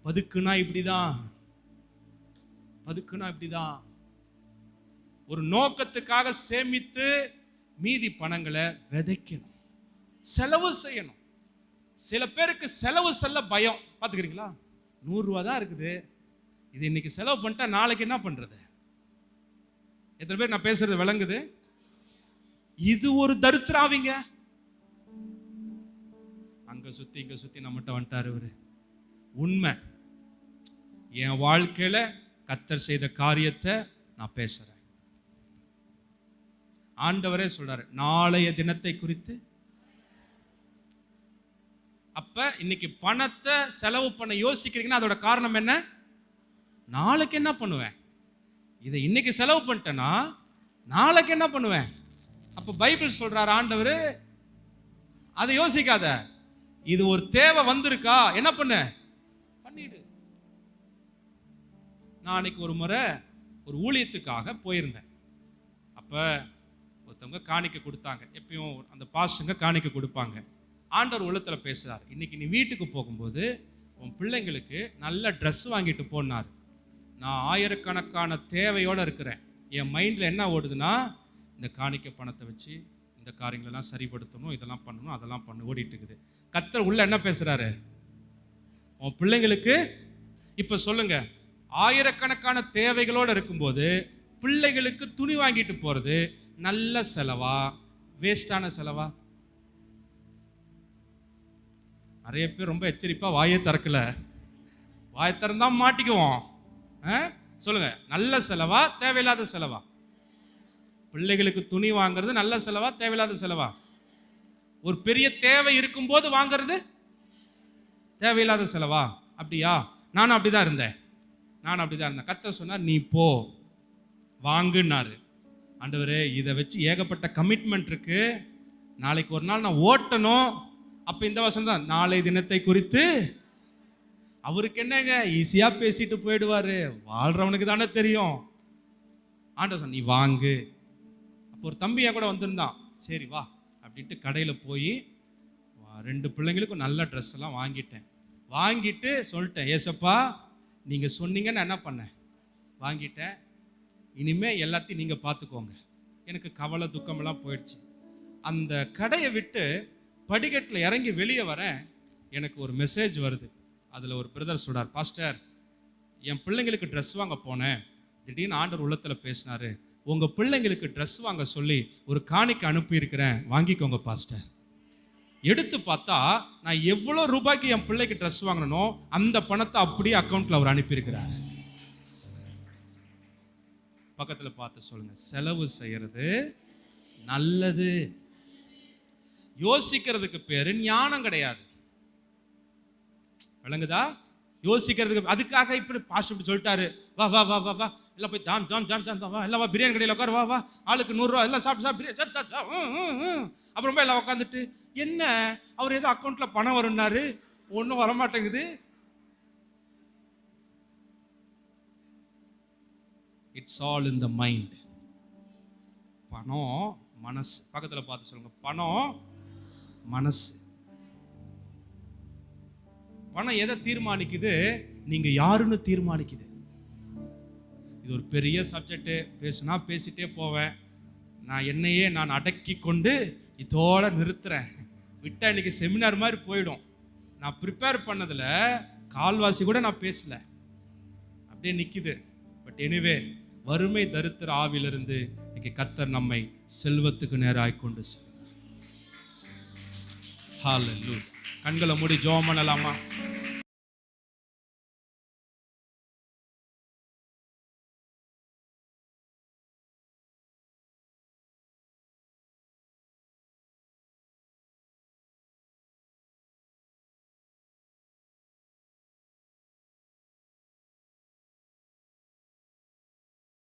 பதுக்குனா இப்படிதான். பதுக்குனா இப்படிதான். ஒரு நோக்கத்துக்காக சேமித்து மீதி பணங்களை விதைக்கணும், செலவு செய்யணும். சில பேருக்கு செலவு செல்ல பயம். பார்த்துக்கிறீங்களா? 100 ரூபா தான் இருக்குது, இது இன்னைக்கு செலவு பண்ணிட்டா நாளைக்கு என்ன பண்றது? எத்தனை பேர் நான் பேசுறது விளங்குது? இது ஒரு தரித்திராவிங்க. அங்க சுத்தி இங்க சுத்தி நம்மகிட்ட வந்துட்டாரு இவரு. உண்மை. என் வாழ்க்கையில கர்த்தர் செய்த காரியத்தை நான் பேசுறேன். ஆண்டவரே சொல்றாரு நாளைய தினத்தை குறித்து. அப்ப இன்னைக்கு பணத்தை செலவு பண்ண யோசிக்கிறீங்கன்னா அதோட காரணம் என்ன? நாளைக்கு என்ன பண்ணுவேன்? இதை இன்னைக்கு செலவு பண்ணிட்டேன்னா நாளைக்கு என்ன பண்ணுவேன்? அப்ப பைபிள் சொல்றாரு ஆண்டவர், அதை யோசிக்காத. இது ஒரு தேவை வந்திருக்கா, என்ன பண்ணு? பண்ணிடு. நான் அன்னைக்கு ஒரு முறை ஒரு ஊழியத்துக்காக போயிருந்தேன். அப்ப ஒருத்தவங்க காணிக்கை கொடுத்தாங்க. எப்பயும் அந்த பாஸ்டருங்க காணிக்கை கொடுப்பாங்க. ஆண்டவர் உள்ளத்துல பேசுறார். இன்னைக்கு நீ வீட்டுக்கு போகும்போது உன் பிள்ளைங்களுக்கு நல்ல ட்ரெஸ் வாங்கிட்டு போனார். நான் ஆயிரக்கணக்கான தேவையோடு இருக்கிறேன். என் மைண்டில் என்ன ஓடுதுன்னா, இந்த காணிக்கை பணத்தை வச்சு இந்த காரியங்களெல்லாம் சரிப்படுத்தணும், இதெல்லாம் பண்ணணும், அதெல்லாம் பண்ணு ஓடிட்டு இருக்குது. கர்த்தர் உள்ள என்ன பேசுறாரு? உன் பிள்ளைங்களுக்கு இப்போ சொல்லுங்க, ஆயிரக்கணக்கான தேவைகளோடு இருக்கும்போது பிள்ளைகளுக்கு துணி வாங்கிட்டு போகிறது நல்ல செலவா வேஸ்டான செலவா? நிறைய பேர் ரொம்ப எச்சரிப்பா வாயை திறக்கல. வாயை திறந்தா மாட்டிக்குவோம். சொல்லுங்க, நல்ல செலவா தேவையில்லாத செலவா? பிள்ளைகளுக்கு துணி வாங்குறது நல்ல செலவா தேவையில்லாத செலவா? ஒரு பெரிய தேவை இருக்கும்போது வாங்குறது தேவையில்லாத செலவா? அப்படியா? நானும் அப்படிதான் இருந்தேன். கர்த்தர் சொன்னார், நீ போ வாங்குன்னாரு. ஆண்டவரே, இதை வச்சு ஏகப்பட்ட கமிட்மெண்ட் இருக்கு, நாளைக்கு ஒரு நாள் நான் ஓட்டணும். அப்ப இந்த வசனம் தான், நாளை தினத்தை குறித்து. அவருக்கு என்னங்க, ஈஸியா பேசிட்டு போயிடுவாரு, வாழ்றவனுக்கு தானே தெரியும். ஆண்டவர் சொன்ன, நீ வாங்கு. அப்போ ஒரு தம்பியா கூட வந்திருந்தான். சரி வா அப்படின்ட்டு கடையில் போய் 2 பிள்ளைங்களுக்கும் நல்ல ட்ரெஸ் எல்லாம் வாங்கிட்டு சொல்லிட்டேன், ஏசப்பா நீங்கள் சொன்னீங்கன்னு என்ன பண்ணேன், வாங்கிட்டேன். இனிமே எல்லாத்தையும் நீங்கள் பார்த்துக்கோங்க. எனக்கு கவலை துக்கமெல்லாம் போயிடுச்சு. அந்த கடையை விட்டு படிக்கட்டில் இறங்கி வெளியே வரேன், எனக்கு ஒரு மெசேஜ் வருது. அதில் ஒரு பிரதர் சொல்றார், பாஸ்டர் என் பிள்ளைங்களுக்கு ட்ரெஸ் வாங்க போனேன், திடீர்னு ஆண்டவர் உள்ளத்தில் பேசினாரு, உங்கள் பிள்ளைங்களுக்கு ட்ரெஸ் வாங்க சொல்லி ஒரு காணிக்கை அனுப்பியிருக்கிறேன், வாங்கிக்கோங்க பாஸ்டர். எடுத்து பார்த்தா நான் எவ்வளோ ரூபாய்க்கு என் பிள்ளைக்கு ட்ரெஸ் வாங்கணும் அந்த பணத்தை அப்படியே அக்கௌண்ட்டில் அவர் அனுப்பியிருக்கிறார். பக்கத்தில் பார்த்து சொல்லுங்க, செலவு செய்யறது நல்லது. யோசிக்கிறதுக்கு பேரு ஞானம் கிடையாது. விளங்குதா? யோசிக்கிறதுக்கு, அதுக்காக இப்படி பாஸ்டர் இப்படி சொல்லிட்டாரு, வா வா வா வா வா எல்லாம் போய் தாம் தாம் தாம் தாம் வா, எல்லாம் வா பிரியாணி கடையில் உட்காரு, வா வா ஆளுக்கு 100 ரூபா எல்லாம் சாப்பிட்டு அப்புறமா எல்லாம் உட்காந்துட்டு, என்ன அவர் ஏதோ அக்கௌண்ட்ல பணம் வரும்னாரு, ஒன்றும் வரமாட்டேங்குது. It's all in the mind. பணம் மனசு. பக்கத்தில் பார்த்து சொல்லுங்க, பணம் மனசு. பணம் எதை தீர்மானிக்குது? நீங்க யாருன்னு தீர்மானிக்குது. இது ஒரு பெரிய சப்ஜெக்ட், பேசிட்டே போவேன். நான் என்னையே நான் அடக்கி கொண்டு இதோட நிறுத்துறேன். விட்டா இன்னைக்கு செமினார் மாதிரி போயிடும். நான் ப்ரிப்பேர் பண்ணதில் கால்வாசி கூட நான் பேசல, அப்படியே நிற்கிது. பட் எனிவே வறுமை தரித்திர ஆவிலிருந்து இன்னைக்கு கர்த்தர் நம்மை செல்வத்துக்கு நேராய் கொண்டு செல்வார். ஹல்லேலூயா. கண்களை மூடி ஜெபம் பண்ணலாமா?